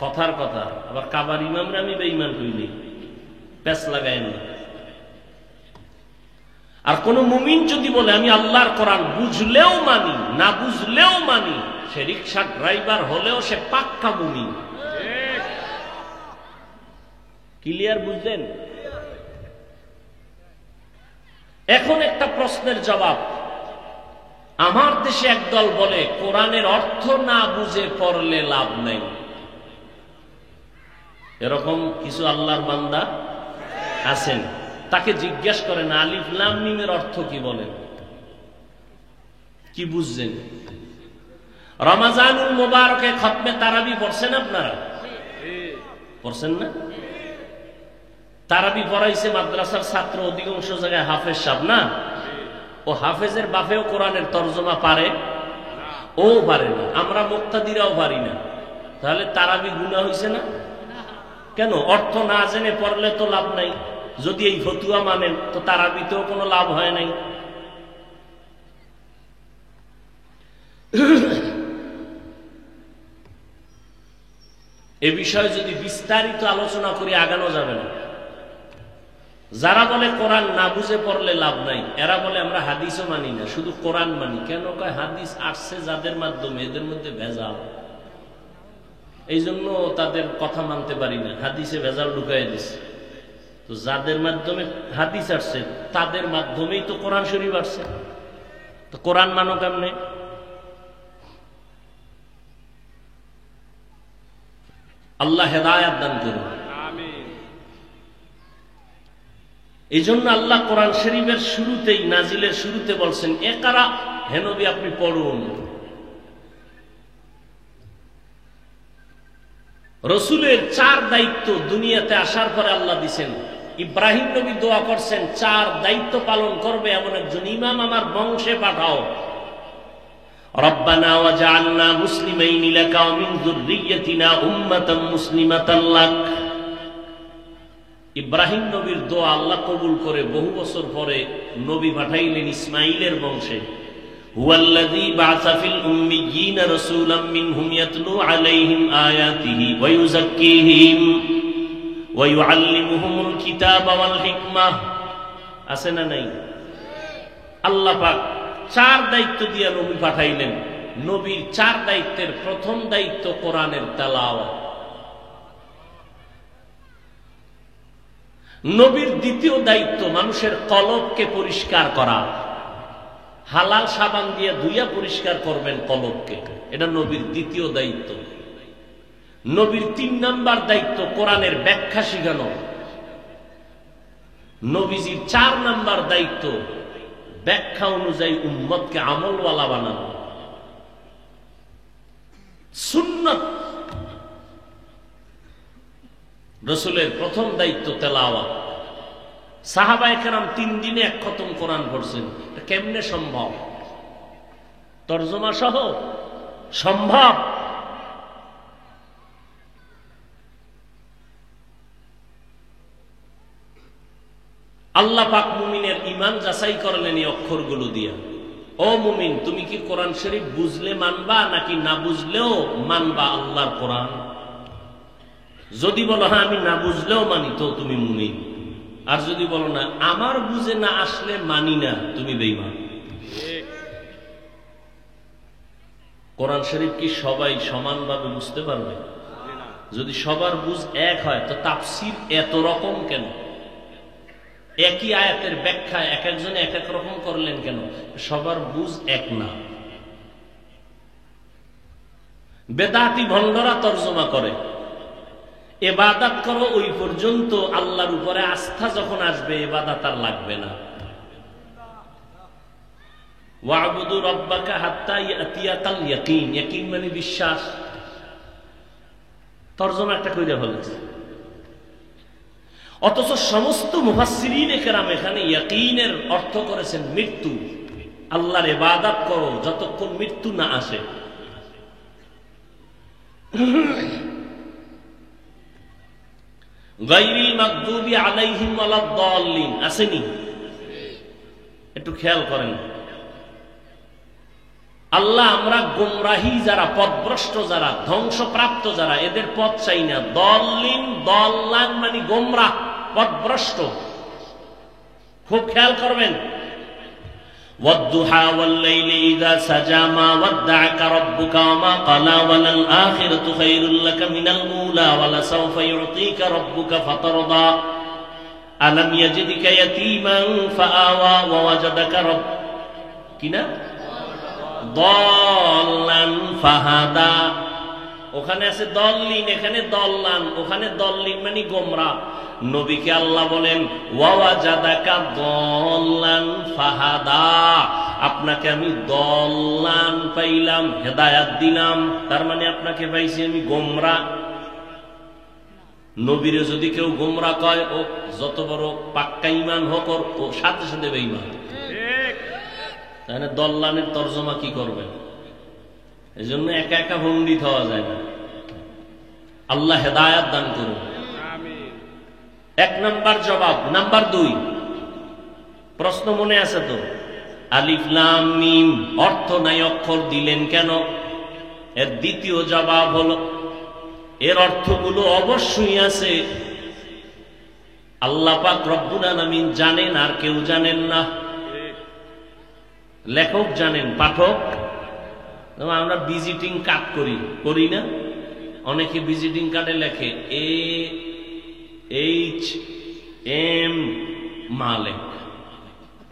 কথার কথা, আবার কাবার ইমামরা আমি বেঈমান কইনি, প্যাচ লাগায় না। আর কোন মুমিন যদি বলে আমি আল্লাহর কোরআন বুঝলেও মানি না বুঝলেও মানি, সে রিকশা ড্রাইভার হলেও সে পাক্কা মুমিন। ক্লিয়ার? বুঝলেন? এখন একটা প্রশ্নের জবাব, আমার দেশে একদল বলে কোরআনের অর্থ না বুঝে পড়লে লাভ নাই। এরকম কিছু আল্লাহর বান্দা আছেন, তাকে জিজ্ঞেস করেন আলিফ লাম মিমের অর্থ কি বলেন, কি বুঝছেন? রমাজানুল মুবারকে খতমে তারাবি পড়ছেন আপনারা? পড়ছেন না? তারাবি পড়াইছে মাদ্রাসার ছাত্র, অধিকাংশ জায়গায় হাফেজ সাহেব না, ও হাফেজের বাপেও কোরআনের তর্জমা পারে? ও পারে না, আমরা মুক্তাদিরাও পারি না। তাহলে তারাবি গুনাহ হইছে না? কেন? অর্থ না জেনে পড়লে তো লাভ নাই। যদি এই ফতুয়া মানেন তো তারাবিতেও কোনো লাভ হয় নাই। এ বিষয়ে যদি বিস্তারিত আলোচনা করি আগানো যাবে না। যারা বলে কোরআন না বুঝে পড়লে লাভ নাই, এরা বলে আমরা হাদিসও মানি না, শুধু কোরআন মানি। কেন কয়? হাদিস আসছে যাদের মাধ্যমে, এদের মধ্যে ভেজাল, এই জন্য তাদের কথা মানতে পারি না, হাদিসে ভেজাল ঢুকাই দিচ্ছে। তো যাদের মাধ্যমে হাদিস আসছে তাদের মাধ্যমেই তো কোরআন শরীফ আসছে, তো কোরআন মানো কেমনে? আল্লাহ হেদায়েত দান করুন। এই জন্য আল্লাহ কোরআন শরীফের শুরুতেই, নাজিলের শুরুতে বলছেন ইকরা, হে নবী আপনি পড়ুন। রসুলের 4 দায়িত্ব দুনিয়াতে আসার পরে আল্লাহ দিছেন। ইব্রাহিম নবী দোয়া করছেন 4 দায়িত্ব পালন করবে এমন একজন ইমাম আমার বংশে পাঠাও। রব্বানা ওয়াজআলনা মুসলিমাইনি লাকা ওয়া মিন যুররিয়্যাতিনা উম্মাতান মুসলিমাতান লাক। ইব্রাহিম নবীর দোয়া আল্লাহ কবুল করে বহু বছর পরে নবী পাঠাইলেন ইসমাইলের বংশে। হুয়াল্লাযী বা'আসা ফিল উম্মিয়্যিনা রাসূলাম মিনহুম ইয়াতলু আলাইহিম আয়াতিহি ওয়া ইউযাক্কিহিম ওয়া ইউআল্লিমুহুমুল কিতাবা ওয়াল হিকমাহ। আছে না নাই? আল্লাহ পাক 4 দায়িত্ব দিয়ে নবী পাঠাইলেন। নবীর 4 দায়িত্বের প্রথম দায়িত্ব কোরআনের তেলাওয়াত। নবীর দ্বিতীয় দায়িত্ব মানুষের কলবকে পরিষ্কার করা। হালাল সাবান দিয়ে ধুইয়া পরিষ্কার করবেন কলবকে, এটা নবীর দ্বিতীয় দায়িত্ব। নবীর 3 নাম্বার দায়িত্ব কোরআনের ব্যাখ্যা শিখানো। নবীজির 4 নাম্বার দায়িত্ব ব্যাখ্যা অনুযায়ী উম্মতকে আমলওয়ালা বানানো। সুন্নাত। রসুলের প্রথম দায়িত্ব তেলাওয়াত। সাহাবায়ে কেরাম 3 দিনে 1 খতম কোরআন পড়ছেন। এটা কেমনে সম্ভব? তরজমা সহ সম্ভব? আল্লাহ পাক মুমিনের ঈমান যাচাই করলেন এই অক্ষরগুলো দিয়া। ও মুমিন, তুমি কি কোরআন শরীফ বুঝলে মানবা নাকি না বুঝলেও মানবা আল্লাহর কোরআন? যদি বলো হ্যাঁ আমি না বুঝলেও মানি, তো তুমি মুমিন। আর যদি বলো না আমার বুঝে না আসলে মানি না, তুমি বেঈমান। কোরআন শরীফ কি সবাই সমানভাবে বুঝতে পারবে? যদি সবার বুঝ এক হয় তো তাফসীর এত রকম কেন? একই আয়াতের ব্যাখ্যা এক একজনে এক এক রকম করলেন কেন? সবার বুঝ এক না। বেদাতি ভণ্ডরা তর্জমা করে ইবাদত করো ওই পর্যন্ত, আল্লাহর উপরে আস্থা যখন আসবে ইবাদত আর লাগবে না। ওয়া'বুদু রাব্বাকা হাত্তা ইয়াতিয়াকাল ইয়াকিন, ইয়াকিন মানে বিশ্বাস। তরজমা একটা কইরা ফেলেছে। অথচ সমস্ত মুফাসসিরিনে কেরাম এখানে ইয়াকিনের অর্থ করেছেন মৃত্যু। আল্লাহর ইবাদত করো যতক্ষণ মৃত্যু না আসে। গায়রিল মাগদুবি আলাইহিম ওয়ালাদ-দাল্লিন আসেনি? একটু খেয়াল করেন। আল্লাহ আমরা গোমরাহি যারা, পথভ্রষ্ট যারা, ধ্বংসপ্রাপ্ত যারা, এদের পথ চাই না। দল্লিন, দল্লান মানে গোমরাহ, পথভ্রষ্ট। খুব খেয়াল করবেন। ওয়াদ-দুহা ওয়াল-লাইলি ইযা সাজা মা ওয়াদ্দা'আকা রাব্বুকা ওয়া মা ক্বালা ওয়ালাল আখিরাতু খায়রুল লাকা মিনাল উলা ওয়া লাসাওফা ইউ'তিকা রাব্বুকা ফাতারদা আলাম ইয়াজিদকা ইয়াতীমান ফাআওয়া ওয়া ওয়াজাদাকা কিনা দল্লান ফাহাদা। ওখানে আছে দল্লিন, এখানে দল্লান। ওখানে দল্লিন মানে গোমরা। নবীকে আল্লাহ বলেন ওয়াজাদাকা দল্লান ফাহাদা, আপনাকে আমি দল্লান পাইলাম, হেদায়াত দিলাম, তার মানে আপনাকে পাইছি আমি গোমরা। নবীরে যদি কেউ গোমরা কয়, ও যত বড় পাক্কা ঈমান হোক, ও সাথে সাথে বেঈমান। তাহলে দল্লানের তরজমা কি করবেন? এই জন্য একা একা পণ্ডিত হওয়া যায় না। আল্লাহ হেদায়াত দান করুন। এক নাম্বার জবাব। নাম্বার 2, প্রশ্ন মনে আছে তো? আলিফ লাম মিম অর্থ নাই, অক্ষর দিলেন কেন? এর দ্বিতীয় জবাব হলো এর অর্থগুলো অবশ্যই আছে। আল্লাহ পাক রব্বুল আলামিন জানেন, আর কেউ জানেন না। লেখক জানেন, পাঠক। আমরা ভিজিটিং কার্ড করি না? অনেকে ভিজিটিং কার্ডে লেখে AHM মালেক,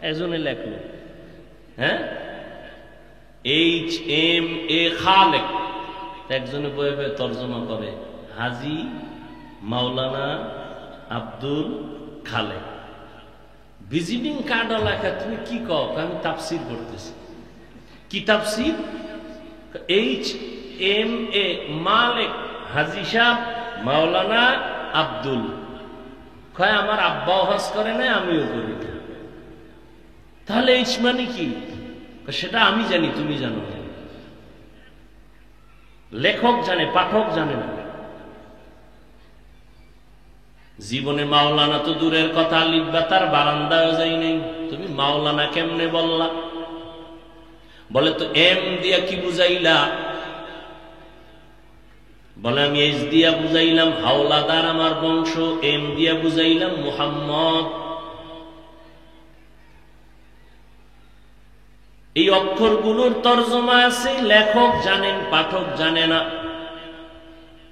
একজনে লেখলো, হ্যাঁ HMA খালেক, একজনে বয়ে বয়ে তর্জমা করে হাজী মাওলানা আব্দুল খালেক। ভিজিটিং কার্ড লেখা, তুমি কি কও? আমি তাফসীর করতেছি। কি তাফসীর? HMA মালিক হাজী সাহেব মাওলানা আব্দুল। কয় আমার আব্বাও হজ করে না, আমিও করি। তাহলে এইচ মানে কি? সেটা আমি জানি, তুমি জানো না। লেখক জানে, পাঠক জানে না। জীবনে মাওলানা তো দূরের কথা, লিখবা তার বারান্দায় যাই নাই। তুমি মাওলানা কেমনে বললা? বলে তো এম দিয়া কি বুঝাইলা? বলে আমি এইচ দিয়া বুঝাইলাম হাওলাদার আমার বংশ, এম দিয়া বুঝাইলাম মুহাম্মদ। এই অক্ষরগুলোর তরজমা আছে, লেখক জানেন, পাঠক জানে না।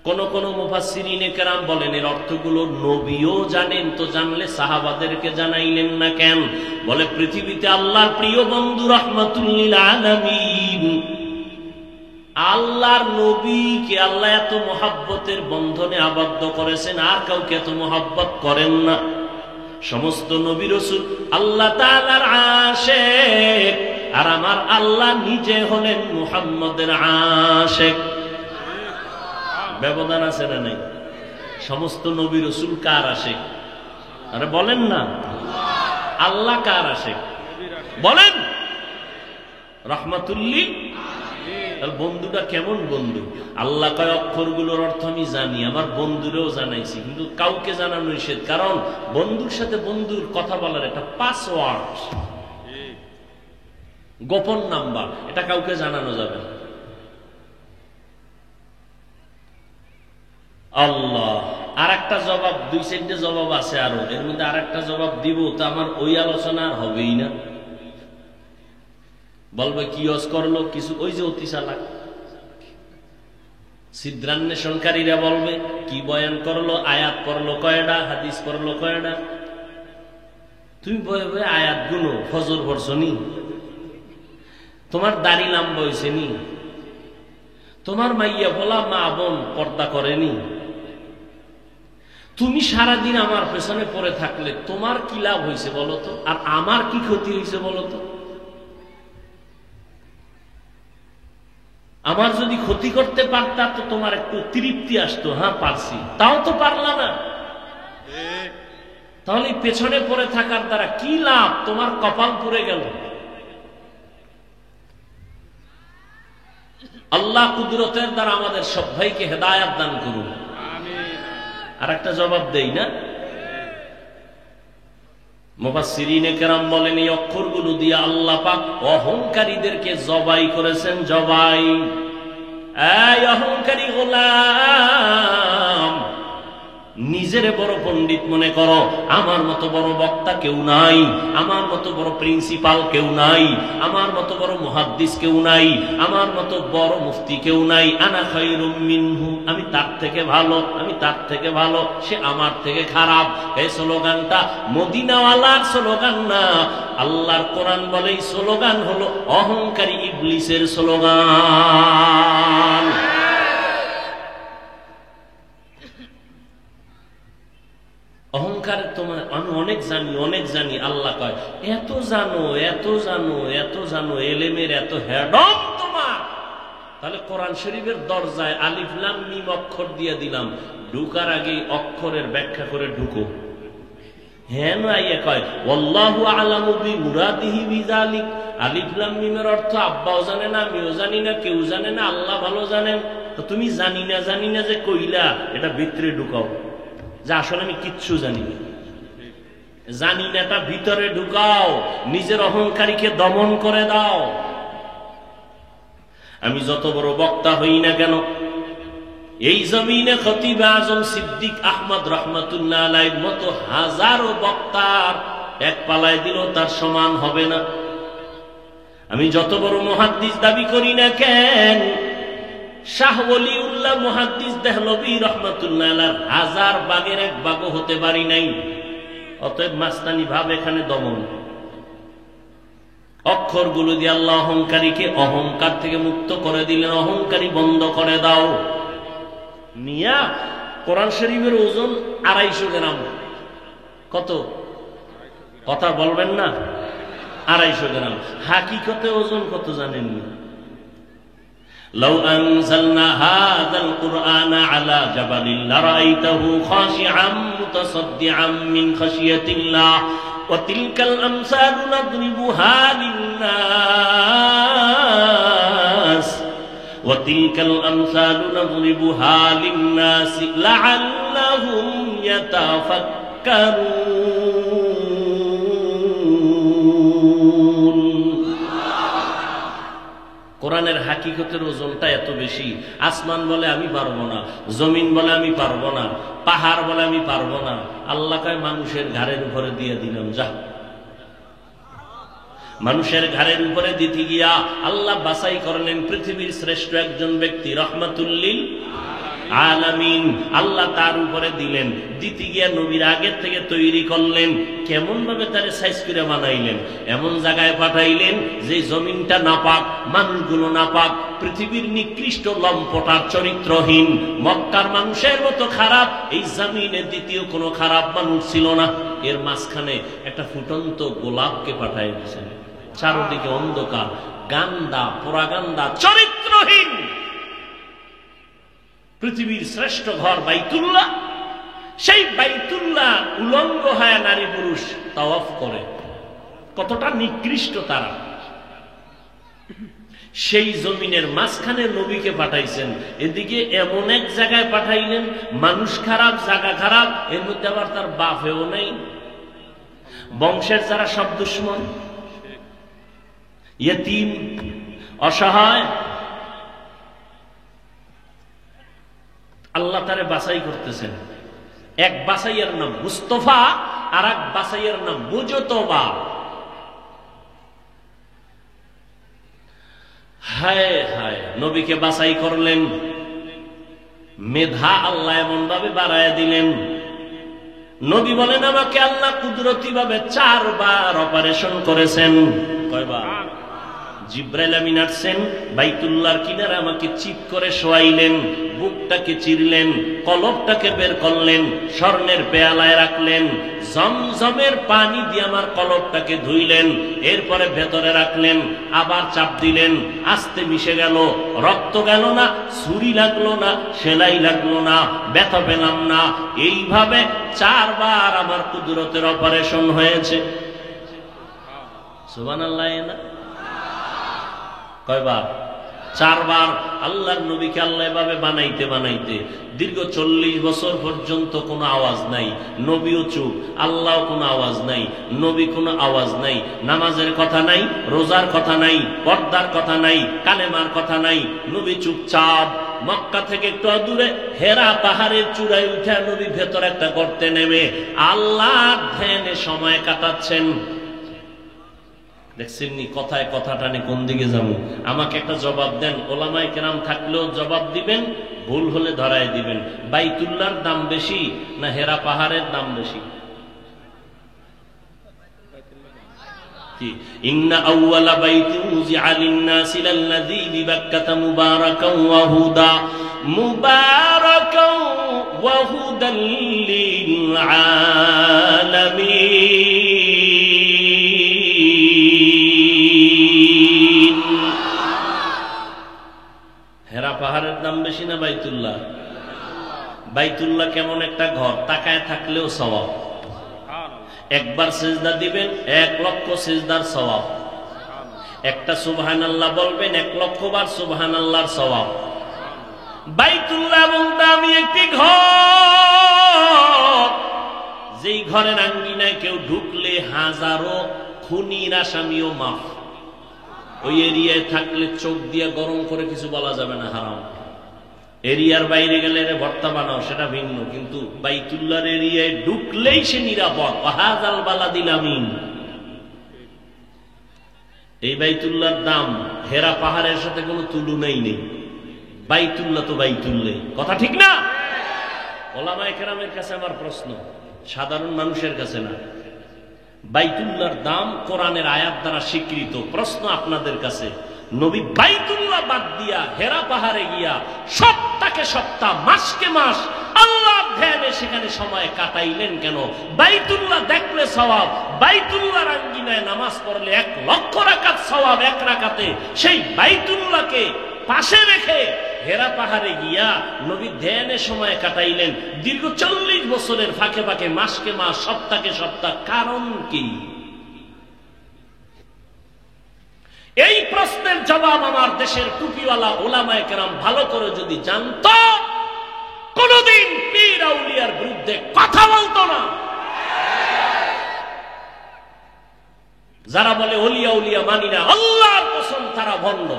কোন কোন মুফাসসিরিনে কেরাম বলেন এর অর্থগুলো নবীও জানেন, তো জানলে সাহাবাদেরকে জানাইলেন না কেন? বলে পৃথিবীতে আল্লাহর প্রিয় বন্ধু রাহমাতুল লিল আলামিন, আল্লাহর নবীকে আল্লাহ এত মহাব্বতের বন্ধনে আবদ্ধ করেছেন, আর কাউকে এত মহাব্বত করেন না। সমস্ত নবী রাসূল আল্লাহ তাআলার আশিক, আর আমার আল্লাহ নিজে হলেন মুহাম্মদের আশিক। ব্যবধান আছে না নাই? সমস্ত নবী রাসূল কার আশিক? আরে বলেন না, আল্লাহ কার আশিক বলেন? রাহমাতুল লিল। বন্ধুটা কেমন বন্ধু? আল্লাহ কয় অক্ষরগুলোর অর্থ আমি জানি, আমার বন্ধুরেও জানাইছি, কিন্তু কাউকে জানানো নিষেধ। কারণ বন্ধুর সাথে বন্ধুর কথা বলার একটা পাসওয়ার্ড, গোপন নাম্বার, এটা কাউকে জানানো যাবে না। আল্লাহ আর একটা জবাব, 2-4টে জবাব আছে আরো, এর মধ্যে আর একটা জবাব দিব, তো আমার ওই আলোচনা আর হবেই না। বলবে কি ওয়াজ করলো কিছু, ওই যে অতি চালাক ছিদ্রান্বেষণকারীরা বলবে কি বয়ান করলো, আয়াত করলো কয়টা, হাদিস করলো কয়টা। তুমি বয়ে বয়ে আয়াত গুলো ফজর পড়ছো নি? তোমার দাড়ি লম্বা হয়েছে নি? তোমার মাইয়া বলা মা বোন পর্দা করেনি, তুমি সারাদিন আমার পেছনে পড়ে থাকলে তোমার কি লাভ হয়েছে বলো তো, আর আমার কি ক্ষতি হয়েছে বলো তো? আমার যদি ক্ষতি করতে পারতা তো তোমার একটু তৃপ্তি আসতো, হ্যাঁ পারছি, তাও তো পারলা না। তাহলে পেছনে পড়ে থাকার দ্বারা কি লাভ? তোমার কপাল পুড়ে গেল। আল্লাহ কুদরতের দ্বারা আমাদের সব ভাইকে হেদায়াত দান করুন। আর একটা জবাব দেই না, মুফাসসিরিনে কেরাম বলেন এই অক্ষরগুলো দিয়ে আল্লাহ পাক অহংকারীদেরকে জবাই করেছেন। জবাই, এই অহংকারী গোলাম, নিজেরে বড় পণ্ডিত মনে করো, আমার মতো বড় বক্তা কেউ নাই, আমার মতো বড় প্রিন্সিপাল কেউ নাই, আমার মতো বড় মুহাদ্দিস কেউ নাই, আমার মতো বড় মুফতি কেউ নাই। আনা খায়রুম মিনহু, আমি তার থেকে ভালো, আমি তার থেকে ভালো, সে আমার থেকে খারাপ। এই স্লোগানটা মদিনাওয়ালার স্লোগান না, আল্লাহর কোরআন বলে এই স্লোগান হলো অহংকারী ইবলিসের স্লোগান। অহংকার তোমার আমি অনেক জানি, অনেক জানি। আল্লাহ কয় এত জানো, এত জানো, এত জানো, এলেমের এত হেডম তোমার। তাহলে কোরআন শরীফের দরজায় আলিফ লাম মিম অক্ষর দিয়ে দিলাম, ঢুকার আগে অক্ষরের ব্যাখ্যা করে ঢুকো। হ্যাঁ না, ইয়ে কয় আল্লাহু আ'লামু বিমুরাদিহি বিযালিক। আলিফ লাম মিমের অর্থ আব্বাও জানে না, আমিও জানি না, কেউ জানে না, আল্লাহ ভালো জানেন। তো তুমি জানি না জানি না যে কইলা, এটা ভিতরে ঢুকাও যে আসলে আমি কিচ্ছু জানি না। জানি না এটা ভিতরে ঢুকাও, নিজের অহংকারীকে দমন করে দাও। আমি যত বড় বক্তা হই না কেন, এই জমিনে খতিব আজম সিদ্দিক আহমদ রাহমাতুল্লাহ আলাইহির মতো হাজারো বক্তার এক পালায় দিল তার সমান হবে না। আমি যত বড় মুহাদ্দিস দাবি করি না কেন, শাহ ওলিউল্লাহ মুহাদ্দিস দেহলভী রাহমাতুল্লাহ আলাইহির হাজার বাগের এক বাগও হতে পারি নাই। অতএব মাস্তানি ভাব এখানে দমন। অক্ষরগুলো দিয়ে আল্লাহ অহংকারীকে অহংকার থেকে মুক্ত করে দিলেন। অহংকারী বন্ধ করে দাও। মিয়া কোরআন শরীফের ওজন 250 গ্রাম। কত? কথা বলবেন না? 250 গ্রাম। হাকিকতে ওজন কত জানেন না? لو أنزلنا هذا القرآن على جبل لرأيته خاشعا متصدعا من خشية الله وتلك الأمثال نضربها للناس وتلك الأمثال نضربها للناس لعلهم يتفكرون। কোরআনের হাকিকতের ওজনটা এত বেশি। আসমান বলে আমি পারবো না, জমিন বলে আমি পারবো না, পাহাড় বলে আমি পারবো না। আল্লাহ কয় মানুষের ঘাড়ের উপরে দিয়ে দিলাম, যা। মানুষের ঘাড়ের উপরে দিতে গিয়া আল্লাহ বাছাই করলেন পৃথিবীর শ্রেষ্ঠ একজন ব্যক্তি, রহমাতুল্লিল আলামিন। আল্লাহ তার উপরে দিলেন। দিতে গিয়া নবীর আগের থেকে তৈরি করলেন। কেমন ভাবে তারে সাইজ করে বানাইলেন, এমন জায়গায় পাঠাইলেন যে জমিনটা নাপাক, মানুষগুলো নাপাক, পৃথিবীর নিকৃষ্ট লম্পটার চরিত্রহীন মক্কার মানুষের মতো খারাপ এই জমিনে দ্বিতীয় কোনো খারাপ মানুষ ছিল না। এর মাঝখানে একটা ফুটন্ত গোলাপকে পাঠাই দিয়েছেন। চারদিকে অন্ধকার, গান্দা, পোড়াগান্দা, চরিত্রহীন পৃথিবীর শ্রেষ্ঠ ঘর বাইতুল্লাহ। সেই বাইতুল্লাহ উলঙ্গ হয় নারী পুরুষ তাওয়াফ করে। কতটা নিকৃষ্ট তারা। সেই জমিনের মাঝখানে নবীকে পাঠাইছেন। এদিকে এমন এক জায়গায় পাঠাইলেন, মানুষ খারাপ, জায়গা খারাপ, এর মধ্যে আবার তার বাপেও নেই, বংশের যারা সব দুশ্মন, ইয়েতিম, অসহায়। আল্লাহ তারে বাছাই করতেছেন। এক বাছাইয়ের নাম মুস্তফা, আর এক বাছাইয়ের নাম মুজতবা। হায় হায়, নবীকে বাছাই করলেন। মেধা আল্লাহ এমন ভাবে বাড়ায় দিলেন। নবী বলেন আমাকে আল্লাহ কুদরতি ভাবে 4 বার অপারেশন করেছেন। কয়বার? জিব্রাইল আমিন আসছেন, বাইতুল্লাহর কিনারে আমাকে চিপ করে শোয়াইলেন, বুকটাকে চিরলেন, কলবটাকে বের করলেন, স্বর্ণের পেয়ালায় রাখলেন, জমজমের পানি দিয়ে আমার কলবটাকে ধুইলেন, এরপরে ভেতরে রাখলেন, আবার চাপ দিলেন, আস্তে মিশে গেল, রক্ত গেল না, ছুরি লাগলো না, সেলাই লাগলো না, ব্যথা পেলাম না। এইভাবে 4 বার আমার কুদরতের অপারেশন হয়েছে। সুবহানাল্লাহ। না কয়বার? 4 বার। আল্লাহর নবীকে আল্লাহ এভাবে বানাইতে বানাইতে দীর্ঘ 40 বছর পর্যন্ত কোনো আওয়াজ নাই, নবীও চুপ, আল্লাহ কোনো আওয়াজ নাই, নবী কোনো আওয়াজ নাই, নামাজের কথা নাই, রোজার কথা নাই, পর্দার কথা নাই, কালেমার কথা নাই, নবী চুপচাপ। মক্কা থেকে একটু দূরে হেরা পাহাড়ের চূড়ায় উঠে নবী ভেতর একটা গর্তে নেমে আল্লাহর ধ্যানে সময় কাটাচ্ছেন। দেখছেননি কথায় কথা টানে কোন দিকে যাবো? আমাকে একটা জবাব দেন, ওলামায়ে কেরাম থাকলেও জবাব দিবেন, ভুল হলে ধরায় দিবেন। বাইতুল্লাহর দাম বেশি না হেরা পাহাড়ের দাম বেশি? কি? ইন্না আউওয়ালা বাইতিন উযিআ লিন-নাসি লাল্লাযী বিবাক্কাতা মুবারাকান ওয়া হুদা মুবারাকান ওয়া হুদাল লিল আলামিন। হেরা পাহাড়ের দাম বেশি না বাইতুল্লাহ? বাইতুল্লাহ কেমন একটা ঘর, তাকায় থাকলেও সওয়াব। একবার সিজদা দিবেন 1 লক্ষ সিজদার সওয়াব, একটা সুবহানাল্লাহ বলবেন 1 লক্ষ বার সুবহানাল্লাহর সওয়াব। বাইতুল্লাহ এমন দামি একটি ঘর, যেই ঘরের আঙ্গিনায় কেউ ঢুকলে হাজারো খুনির আসামিও মাফ। ওই এরিয়ায় থাকলে চোখ দিয়ে গরম করে কিছু বলা যাবে না, হারাম। এরিয়ার বাইরে গেলে ভর্তা বানাও, সেটা ভিন্ন, কিন্তু বাইতুল্লাহর এরিয়ায় ঢুকলেই সে নিরাপদ। ওয়াহাযাল বালাদিল আমিন। এই বাইতুল্লাহর দাম হেরা পাহাড়ের সাথে কোনো তুলনাই নেই। বাইতুল্লাহ তো বাইতুল্লাহ, কথা ঠিক না? ওলামায়ে কেরামের কাছে আমার প্রশ্ন, সাধারণ মানুষের কাছে না। বাইতুল্লাহর দাম কোরআনের আয়াত দ্বারা স্বীকৃত। প্রশ্ন আপনাদের কাছে, নবী বাইতুল্লাহ বাদ দিয়া হেরা পাহাড়ে গিয়া সপ্তাহকে সপ্তাহ, মাসকে মাস আল্লাহর ধ্যানে সেখানে সময় কাটাইলেন কেন? বাইতুল্লাহ দেখলে সওয়াব, বাইতুল্লাহর আঙ্গিনায় নামাজ পড়লে 1 লক্ষ রাকাত সওয়াব 1 রাকাতে। সেই বাইতুল্লাহকে পাশে রেখে হেরা পাহাড়ে গিয়া নবী ধ্যানে সময় কাটাইলেন দীর্ঘ 40 বছরের ফাঁকে ফাঁকে, মাসকে মাস, সপ্তাহকে সপ্তাহ। কারণ কি? এই প্রশ্নের জবাব আমার দেশের টুপিওয়ালা ওলামায়ে কেরাম ভালো করে যদি জানতো, কোনদিন পীর আউলিয়ার বিরুদ্ধে কথা বলতো না। যারা বলে ওলিয়া উলিয়া মানি না, আল্লাহর কসম তারা ভণ্ড।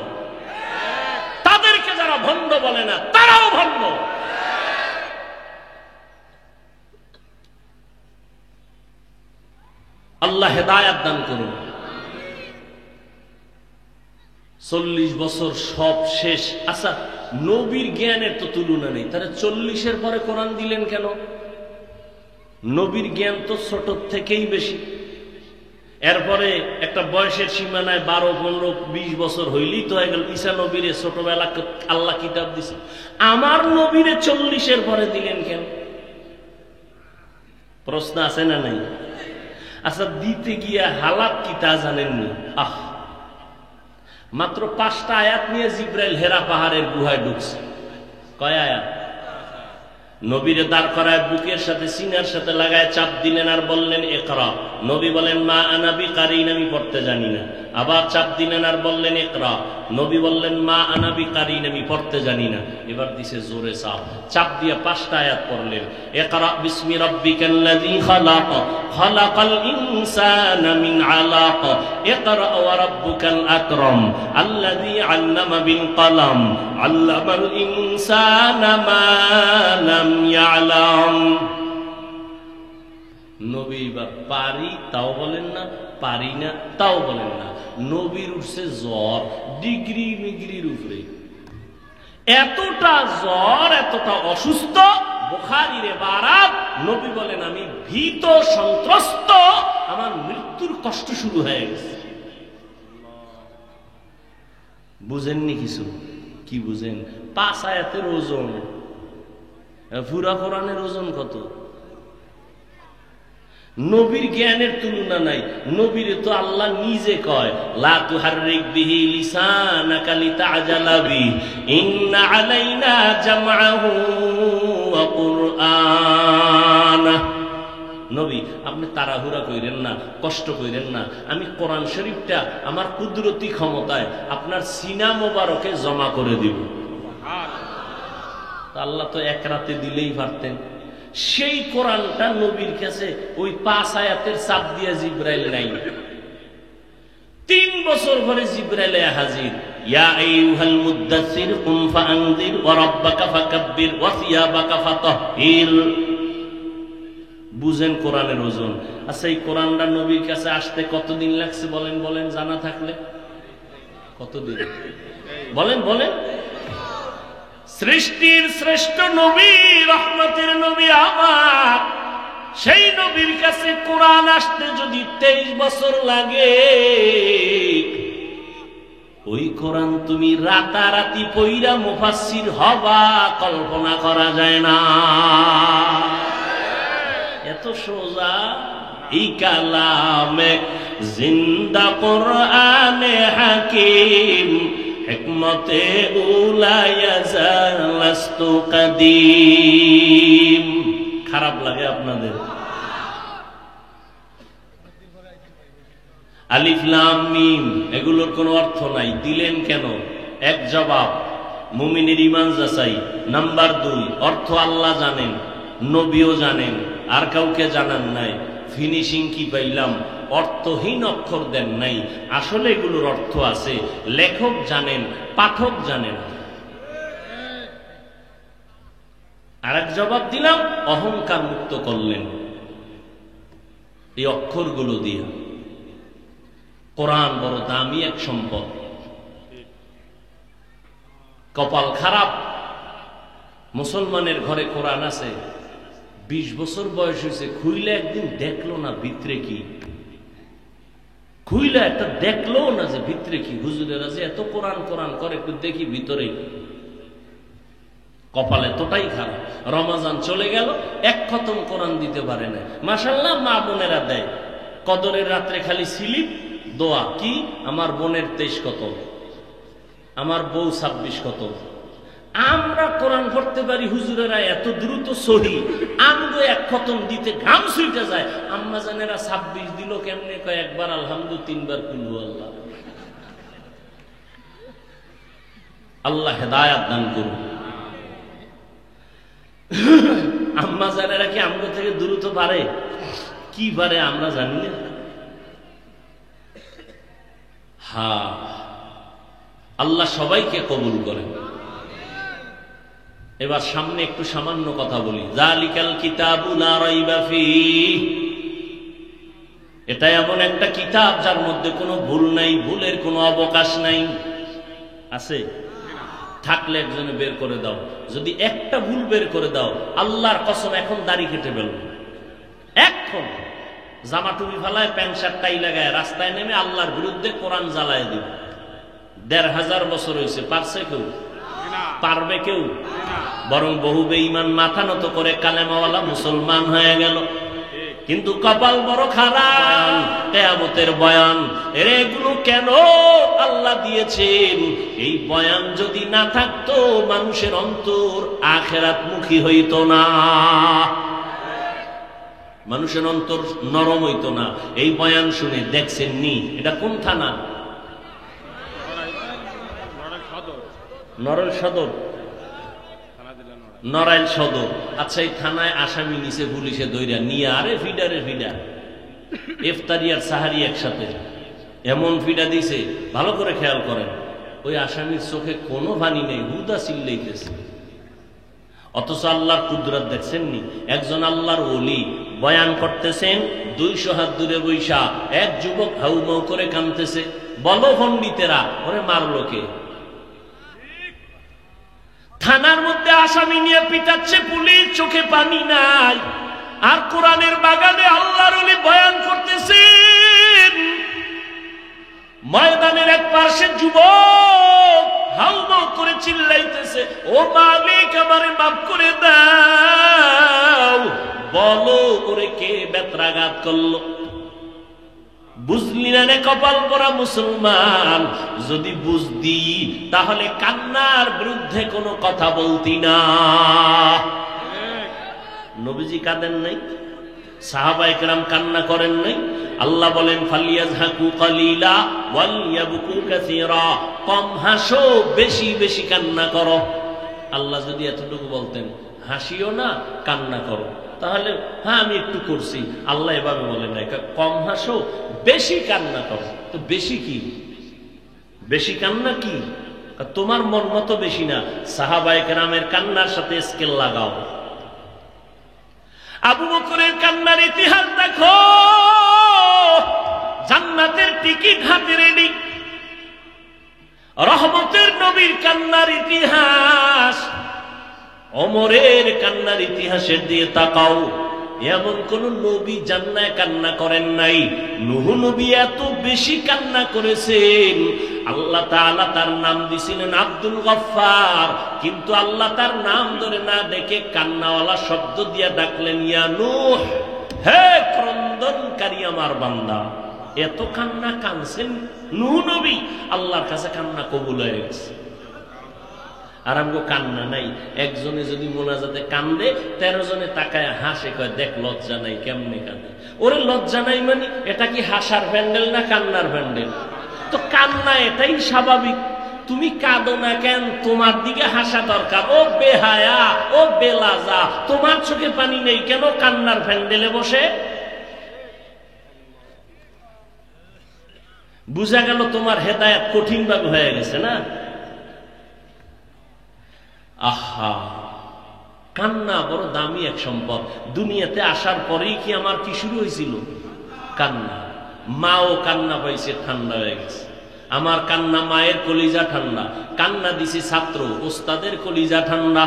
তাদেরকে যারা ভণ্ড বলে না, তারাও ভণ্ড। আল্লাহ হেদায়েত দান করুন। 40 বছর সব শেষ। আচ্ছা, নবীর জ্ঞানের তো তুলনা নেই, তাহলে 40-এর পরে কোরআন দিলেন কেন? নবীর জ্ঞান তো ছোট থেকেই বেশি। এরপরে একটা বয়সের সীমানায় 12, 15, 20 বছর হইলেই তো হয়ে গেল। ঈসা নবীরে ছোটবেলা আল্লাহ কিতাব দিছে, আমার নবীরে 40-এর পরে দিলেন কেন? প্রশ্ন আছে না নাই? আচ্ছা, দিতে গিয়া হালাত কি তা জানেননি? মাত্র 5টা আয়াত নিয়ে জিব্রাইল হেরা পাহাড়ের গুহায় ঢুকছে। কয় আয়াত? নবীরে দাঁড় করায় বুকের সাথে সিনার সাথে লাগায় চাপ দিলেন আর বললেন ইকরা। নবী বলেন মা আনা বিকারিন, আমি পড়তে জানি না। আবার চাপ দিলেন আর বললেন ইকরা। নবী বললেন মা আনা বিকারিন, আমি পড়তে জানি না। এবার দিছে জোরে চাপ দিয়ে 5টা আয়াত পড়লেন। ইকরা বিসমি রাব্বিকাল্লাযী খালাক, খালাকাল ইনসানা মিন আলাক, ইকরা ওয়া রাব্বুকাল আকরাম, আল্লাযী আল্লামা বিল কলম, আল্লামাল ইনসানা মা লাম ইয়ালাম। নবী বা পারি তাও বলেন না, পারি না তাও বলেন না। নবীর উঠছে জ্বর ডিগ্রির উপরে। এতটা জ্বর, এতটা অসুস্থ, বুখারীর ইবারাত, নবী বলেন আমি ভীত সন্ত্রস্ত, আমার মৃত্যুর কষ্ট শুরু হয়ে গেছে। বুঝেননি কিছু? কি বুঝেন? 5 আয়াতের ওজন, পুরা কোরআনের ওজন কত? নবীর জ্ঞানের তুলনা নাই। নবীরে তো আল্লাহ নিজে কয়, লা তুহাররিক বিহি লিসানাকা লিতা'জালা বিহি ইন্না আলাইনা জামআহু ওয়া কুরআনা। নবী, আপনি তাড়াহুড়া কইরেন না, কষ্ট কইরেন না। আমি কোরআন শরীফটা আমার কুদরতি ক্ষমতায় আপনার সিনা মোবারকে জমা করে দিব। আল্লাহ তো এক রাতে দিলেই পারতেন। সেই কোরআনটা নবীর কাছে ওই 5 আয়াতের চাপ দিয়ে জিবরাইল নাই। 3 বছর পরে জিবরাইল হাজির। ইয়া আইয়ুহাল মুদ্দাসসির কুম ফাআনযির ওয়া রাব্বাকা ফাকাব্বির ওয়া সিয়াবাকা ফাতাহহির। বুঝেন কোরআনের ওজন। আচ্ছা, এই কোরআনটা নবীর কাছে আসতে কতদিন লাগছে বলেন? বলেন জানা থাকলে কতদিন? বলেন বলেন। সৃষ্টির শ্রেষ্ঠ নবী, রহমতের নবী আমার, সেই নবীর কাছে কোরআন আসতে যদি 23 বছর লাগে, ওই কোরআন তুমি রাতারাতি পইরা মুফাসসির হবা, কল্পনা করা যায় না। এত সোজা এই কালামে জিন্দা কোরআনে হাকিম, হিকমতে উলায়া জালাস্তু কাদিম। খারাপ লাগে আপনাদের? আলিফ লাম মিম এগুলোর কোনো অর্থ নাই, দিলেন কেন? এক জবাব, মুমিনের ঈমান যাচাই। নাম্বার 2, অর্থ আল্লাহ জানেন, নবীও জানেন, আর কাউকে জানান নাই। ফিনিশিং কি পাইলাম? অর্থহীন অক্ষর দেন নাই। আসলে এগুলোর অর্থ আছে, লেখক জানেন, পাঠক জানেন। আরেক জবাব দিলাম, অহংকার মুক্ত করলেন এই অক্ষরগুলো দিয়ে। কোরআন বড় দামি এক সম্পদ। কপাল খারাপ, মুসলমানের ঘরে কোরআন আছে, 20 বছর বয়স হয়েছে, খুইলে একদিন দেখলো না ভিতরে কি। খুইলে একটা দেখলো না যে ভিতরে কি। হুজুরেরা যে এত কোরআন কোরআন করে, একটু দেখি ভিতরে। কপাল এতটাই খারাপ। রমাজান চলে গেল, 1 খতম কোরআন দিতে পারে না। মাশাআল্লাহ, মা বোনেরা দেয়। কদরের রাত্রে খালি স্লিপ, দোয়া কি, আমার বোনের 23 কত, আমার বউ 26 কত। আমরা কোরআন পড়তে পারি, হুজুরেরা এত দ্রুত সহি, আমগো 1 খতম দিতে ঘাম ছুটে যায়। আম্মা জানেরা 26 দিল কেমনে? কয় একবার আলহামদুলিল্লাহ, 3 বার কুল্লু আল্লাহ। আল্লাহ হেদায়াত দান করুন। আম্মা জানেরা কি আমগো থেকে দ্রুত পারে? কি পারে আমরা জানি না। হ্যাঁ, আল্লাহ সবাইকে কবুল করেন। এবার সামনে একটু সামান্য কথা বলি। যালিকাল কিতাবু লা রাইবা ফীহ, এটা এমন একটা কিতাব যার মধ্যে কোনো ভুল নাই, ভুলের কোনো অবকাশ নাই। আছে? থাকলে একজনে বের করে দাও। যদি একটা ভুল বের করে দাও, আল্লাহর কসম এখন দাড়ি কেটে ফেলবো। এখন জামা টুপি ফালায়, প্যান্ট শার্ট টাই লাগায় রাস্তায় নেমে আল্লাহর বিরুদ্ধে কোরআন জ্বালায় দিব। 1500 বছর হয়েছে, পারছে কেউ? পারবে কেউ? বরং বহু বেঈমান মাথা নত করে কালেমাওয়ালা মুসলমান হয়ে গেল। কিন্তু কপাল বড় খারাপ। কিয়ামতের বয়ান, এগুলো কেন আল্লাহ দিয়েছেন? এই বয়ান যদি না থাকতো, মানুষের অন্তর আখিরাত মুখী হইত না, মানুষের অন্তর নরম হইত না। এই বয়ান শুনে দেখছেন নি? এটা কোন থানা? নড়াইল সদর। নড়াইল সদর। আচ্ছা, এই থানায় আসামি নিচে পুলিশে দইরা নিয়ে, আরে ফিডারে ফিডা, ইফতারি আর সাহারি একসাথে এমন ফিডা দিছে, ভালো করে খেয়াল করেন। ওই আসামির চোখে কোনো পানি নেই, হুদা চিল্লাইতেছে। অথচ আল্লাহর কুদরত দেখছেন নি? একজন আল্লাহর ওলি বয়ান করতেছেন, 200 হাত দূরে বৈশা এক যুবক হাউমাউ করে কাঁদতেছে। বলো পণ্ডিতেরা, ওরে মারলো কে? থানার মধ্যে আসামি নিয়ে পিটাচ্ছে পুলিশ, চোখে পানি নাই। আর কোরআনের বাগানে আল্লাহর ওলি বয়ান করতেছেন, ময়দানের এক পাশে যুবক হাউমাউ করে চিল্লাইতেছে, ও মালিক আমারে মাফ করে দাও, বলো ওরে কে বেত্রাঘাত করলো। বুঝলি না রে কপাল পরা মুসলমান, যদি বুঝতি তাহলে কান্নার বিরুদ্ধে কোনো কথা বলতি না। নবীজি কাঁদেন নাই, সাহাবায়ে কেরাম কান্না করেন নাই। আল্লাহ বলেন ফালিয়াযহাকু কালিলা ওয়ালিয়াবকু কাসীরা, কম হাসো বেশি বেশি কান্না করো। আল্লাহ যদি এতটুকু বলতেন হাসিও না কান্না করো, তাহলে হ্যাঁ আমি একটু করছি। আল্লাহ এভাবে বলেন না, কম হাসো বেশি কান্না করো। তো বেশি কি? বেশি কান্না কি? তোমার মন মতো বেশি না, সাহাবায়ে কেরামের কান্নার সাথে স্কেল লাগাও। আবু বকরের কান্নার ইতিহাস দেখো, জান্নাতের টিকিট হাতে রেডি। রহমতের নবীর কান্নার ইতিহাস, ওমরের কান্নার ইতিহাসের দিয়ে তাকাও, এমন কোন নবী জান্নায় কান্না করেন নাই। নূহ নবী এত বেশি কান্না করেছেন, আল্লাহ তাআলা তার নাম দিছিলেন আব্দুল গফফার, কিন্তু আল্লাহ তার নাম ধরে না ডেকে কান্নাওয়ালা শব্দ দিয়ে ডাকলেন ইয়া নূহ, হে ক্রন্দনকারী আমার বান্দা। এত কান্না কাঁদছেন নূহ নবী, আল্লাহর কাছে কান্না কবুল হয়ে গেছে। আর আমগো কান্না নাই। একজনে যদি মোনাজাতে কান্দে 13 জনে তাকায় হাসে, কয় দেখ লজ্জা নাই, কেমনে কান্দে। ওরে লজ্জা নাই মানে এটা কি হাসার প্যান্ডেল না কান্নার প্যান্ডেল? তো কান্না এটাই স্বাভাবিক। তুমি কাঁদো না কেন? তোমার দিকে হাসা দরকার। ও বেহায়া, ও বেলাজা, তোমার চোখে পানি নেই কেন কান্নার প্যান্ডেলে বসে? বুঝা গেল তোমার হেদায়েত কঠিন ভাবে হয়ে গেছে না? আহা, কান্না বড় দামি এক সম্পদ। দুনিয়াতে আসার পরেই কি আমার কি শুরু হয়েছিল? কান্না। মাও কান্না পাইছে, ঠান্ডা হয়ে গেছে। আমার কান্না মায়ের কলিজা ঠান্ডা, কান্না দিছে ছাত্র ওস্তাদের কলিজা ঠান্ডা।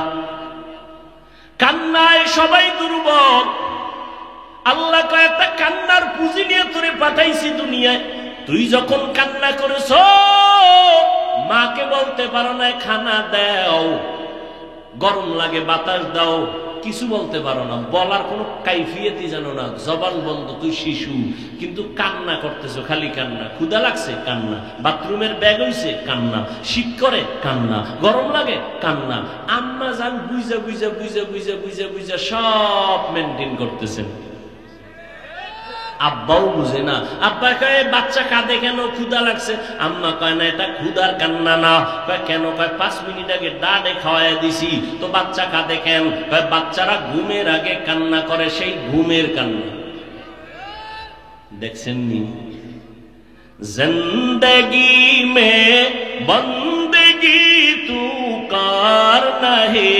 কান্নায় সবাই দুর্বল। আল্লাহ কয়েকটা কান্নার পুঁজি নিয়ে তোরে পাঠাইছি দুনিয়ায়। তুই যখন কান্না করেছ, মাকে বলতে পারো না খানা দাও, গরম লাগে বাতাস দাও, কিছু বলতে পারো না, বলার কোনো কাইফিয়তই জানো না, জবান বন্ধ, তুই শিশু, কিন্তু কান্না করতেছো, খালি কান্না। ক্ষুধা লাগছে কান্না, বাথরুমের ব্যাগ হইছে কান্না, শীত করে কান্না, গরম লাগে কান্না। আম্মা জান বুঝা বুঝা বুঝা বুঝা বুঝা বুঝা সব মেনটেন করতেছেন। আব্বাও বুঝে না। আব্বা কয় বাচ্চা কাঁদে কেন? ক্ষুধা লাগছে। আম্মা কয় না এটা ক্ষুধার কান্না না। কয় কেন? কয় 5 মিনিট আগে ডাডে খাওয়াই দিছি, তো বাচ্চা কাঁদে কেন? কয় বাচ্চারা ঘুমের আগে কান্না করে, সেই ঘুমের কান্না। দেখছেন নি? জিন্দেগি মে বন্দেগি তু কার নাহি,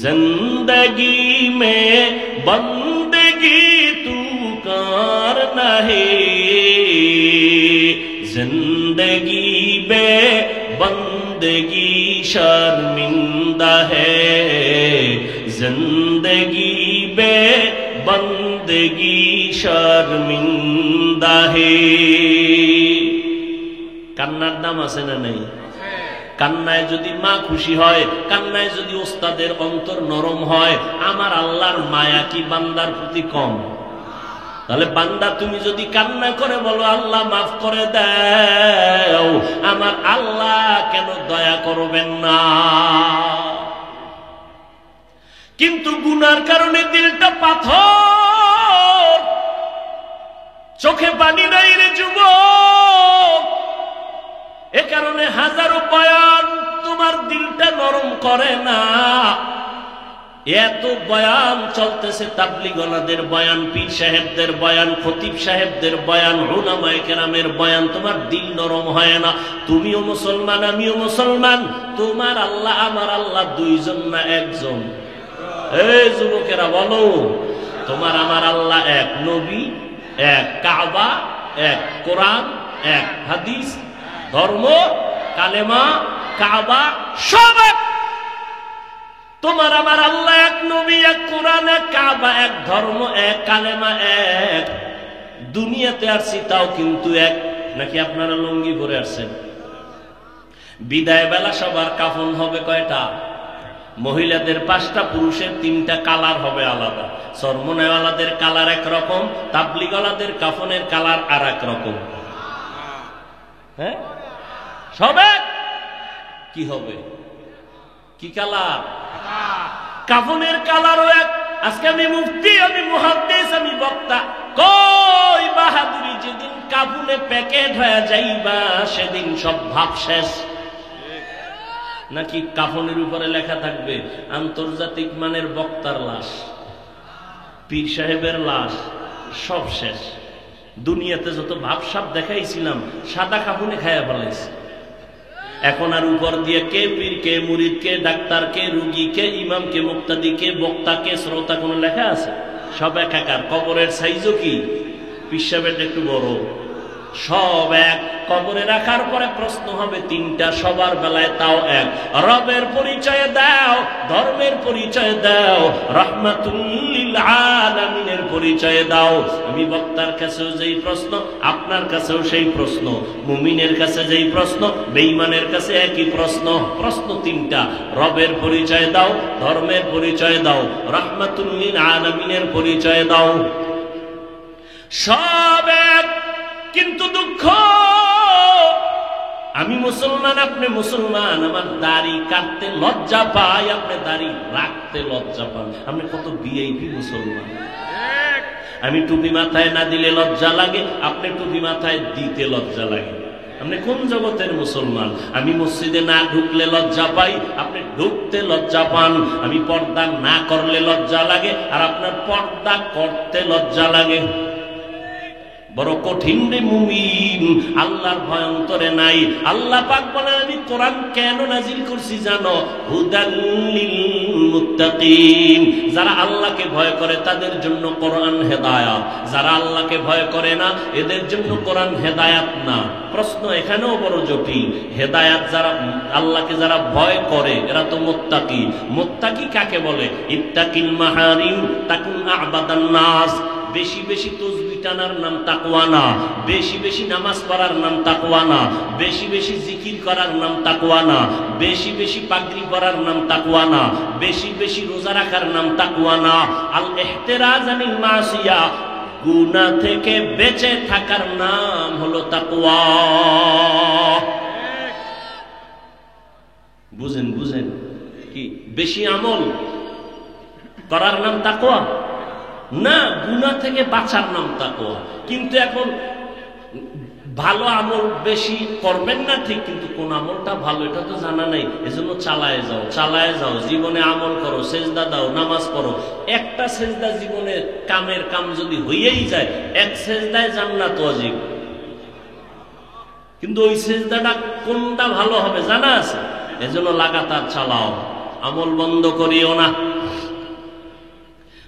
जिंदगी में बंदगी तू कर नहीं, जिंदगी में बंदगी शर्मिंदा है, जिंदगी में बंदगी शर्मिंदा है। কান্নার দাম আছে না নাই? কান্নায় যদি মা খুশি হয়, কান্নায় যদি ওস্তাদের অন্তর নরম হয়, আমার আল্লাহর মায়া কি বান্দার প্রতি কম? তাহলে বান্দা তুমি যদি কান্না করে বলো আল্লাহ মাফ করে দাও, আমার আল্লাহ কেন দয়া করবেন না? কিন্তু গুনার কারণে দিলটা পাথর, চোখে পানি নাই রে যুবক। এ কারণে হাজারো বয়ান তোমার দিলটা নরম করে না। এত বয়ান চলতেছে, তাবলীগওয়ালাদের বয়ান, পীর সাহেবদের বয়ান, খতিব সাহেবদের বয়ান, উলামায়ে কেরামের বয়ান, তোমার দিল নরম হয় না। তুমিও মুসলমান, আমিও মুসলমান, তোমার আল্লাহ আমার আল্লাহ দুইজন না একজন? এই যুবকেরা বলো, তোমার আমার আল্লাহ এক, নবী এক, কাবা এক, কোরআন এক, হাদিস, ধর্ম, কালেমা, কাবা সব এক। তোমার আমার আল্লাহ এক, নবী এক, কোরআন এক, কাবা এক, ধর্ম এক, কালেমা এক। দুনিয়াতে আসছি তাও কিন্তু এক। নাকি আপনারা লুঙ্গি পরে আসছেন? বিদায় বেলা সবার কাফন হবে কয়টা? মহিলাদের 5টা, পুরুষের 3টা, কালার হবে আলাদা। সরমনাওয়ালাদের কালার একরকম, তাবলিগওয়ালাদের কাফনের কালার আর এক রকম। হ্যাঁ, সবে কি হবে? কি কালার? কাফনের কালারও এক। আজকে আমি মুফতি, আমি মুহাদ্দিস, আমি বক্তা, কই বাহাদুরি, যেদিন কাফনে প্যাকেট হয়ে যাইবা সেদিন সব ভাব শেষ। নাকি কাফনের উপরে লেখা থাকবে আন্তর্জাতিক মানের বক্তার লাশ, পীর সাহেবের লাশ, সব শেষ। দুনিয়াতে যত ভাবসাব দেখাইছিলাম সাদা কাফনে খায়া ফেলাইছে। এখন আর উপর দিয়ে কে পীর, কে মুরিদ, কে ডাক্তার, কে রুগী, কে ইমাম, কে মুক্তাদি, কে বক্তা, কে শ্রোতা কোনো লেখা আছে? সব একাকার। কবরের সাইজও কি? পীর সাহেবের একটু বড়, সব এক। কবরে রাখার পরে প্রশ্ন হবে 3টা, সবার বেলায় তাও এক। রবের পরিচয় দাও, ধর্মের পরিচয় দাও, রাহমাতুল লিল আলামিনের পরিচয় দাও। আমি বক্তার কাছেও যেই প্রশ্ন, আপনার কাছেও সেই প্রশ্ন, মুমিনের কাছে যেই প্রশ্ন, বেঈমানের কাছে একই প্রশ্ন। প্রশ্ন 3টা, রবের পরিচয় দাও, ধর্মের পরিচয় দাও, রাহমাতুল লিল আলামিনের পরিচয় দাও। সব এক। কিন্তু দুঃখ, আমি মুসলমান, আপনি মুসলমান, আমার দাড়ি কাটতে লজ্জা পাই, আপনি দাড়ি রাখতে লজ্জা পান। আপনি কত ভিআইপি মুসলমান। আমি টুপি মাথায় না দিলে লজ্জা লাগে, আপনি টুপি মাথায় দিতে লজ্জা লাগে। আপনি কোন জগতের মুসলমান? আমি মসজিদে না ঢুকলে লজ্জা পাই, আপনি ঢুকতে লজ্জা পান। আমি পর্দা না করলে লজ্জা লাগে, আর আপনার পর্দা করতে লজ্জা লাগে। বড় কঠিন রে মুমিন, আল্লাহর ভয় অন্তরে নাই। আল্লাহ পাক বলেন, আমি কোরআন কেন নাজিল করছি জানো? হুদাল লিল মুত্তাকিন। যারা আল্লাহকে ভয় করে তাদের জন্য কোরআন হেদায়াত, যারা আল্লাহকে ভয় করে না এদের জন্য কোরআন হেদায়াত না। প্রশ্ন এখানেও বড় জটিল। হেদায়াত যারা, আল্লাহকে যারা ভয় করে এরা তো মুত্তাকি। মুত্তাকি কাকে বলে? ইত্তাকিল মাহারিম তাকুন আবাদান নাস। বেশি বেশি তাসবিহ টানার নাম তাকওয়া না, বেশি বেশি নামাজ পড়ার নাম তাকওয়া না, বেশি বেশি জিকির করার নাম তাকওয়া না, বেশি বেশি পাগড়ি পরার নাম তাকওয়া না, বেশি বেশি রোজা রাখার নাম তাকওয়া না। আল ইহতিরাজ আনিল মাসিয়া, গুনাহ থেকে বেঁচে থাকার নাম হলো তাকওয়া। বুঝেন? বুঝেন কি? বেশি আমল করার নাম তাকওয়া না, গুনাহ থেকে বাঁচার নাম তাকওয়া। কিন্তু এখন ভালো আমল বেশি করবেন না ঠিক, কিন্তু কোন আমলটা ভালো এটা তো জানা নাই। এজন্য চালায় যাও, চালায় যাও, জীবনে আমল করো, সেজদা দাও, নামাজ পড়ো। একটা সেজদা জীবনে কামের কাম যদি হইয়েই যায়, এক সেজদায় জান্নাত ওয়াজিব। কিন্তু ওই সেজদাটা কোনটা ভালো হবে জানা আছে? এজন্য লাগাতার চালাও, আমল বন্ধ করিও না।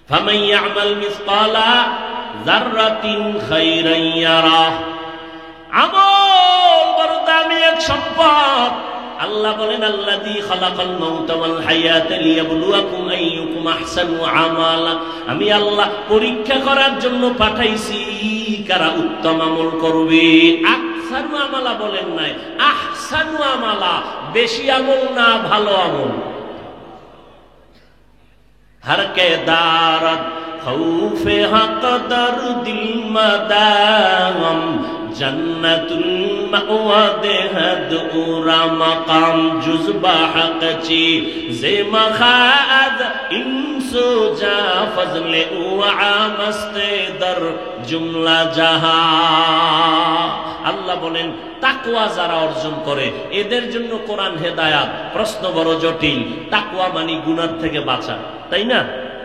ফামান ইয়ামাল মিসকালা যাররাতিন খাইরান ইয়ারা। আমল বড় দামি এক সম্পদ। আল্লাহ বলেন, আল্লাযী খালাকাল মাউতা ওয়াল হায়াতা লিয়াবলুয়াকুম আইয়ুকুম আহসানু আমালা। আমি আল্লাহ পরীক্ষা করার জন্য পাঠাইছি কারা উত্তম আমল করবে। আহসানু আমালা বলেন নাই, আহসানু আমালা, বেশি আমল না, ভালো আমল। हर के दारत खौफे हक दर दिल मदाम जन्नतुल मअवा देहद उरा मकाम जुज़बा हक ची जे मखाद इंसो जा फजले उआ मस्ते दर जुमला जहा। আল্লাহ বলেন, তাকওয়া যারা অর্জন করে এদের জন্য কোরআন হেদায়াত। প্রশ্ন বড় জটিল। তাকওয়া মানে গুনাহ থেকে বাঁচা, তাই না?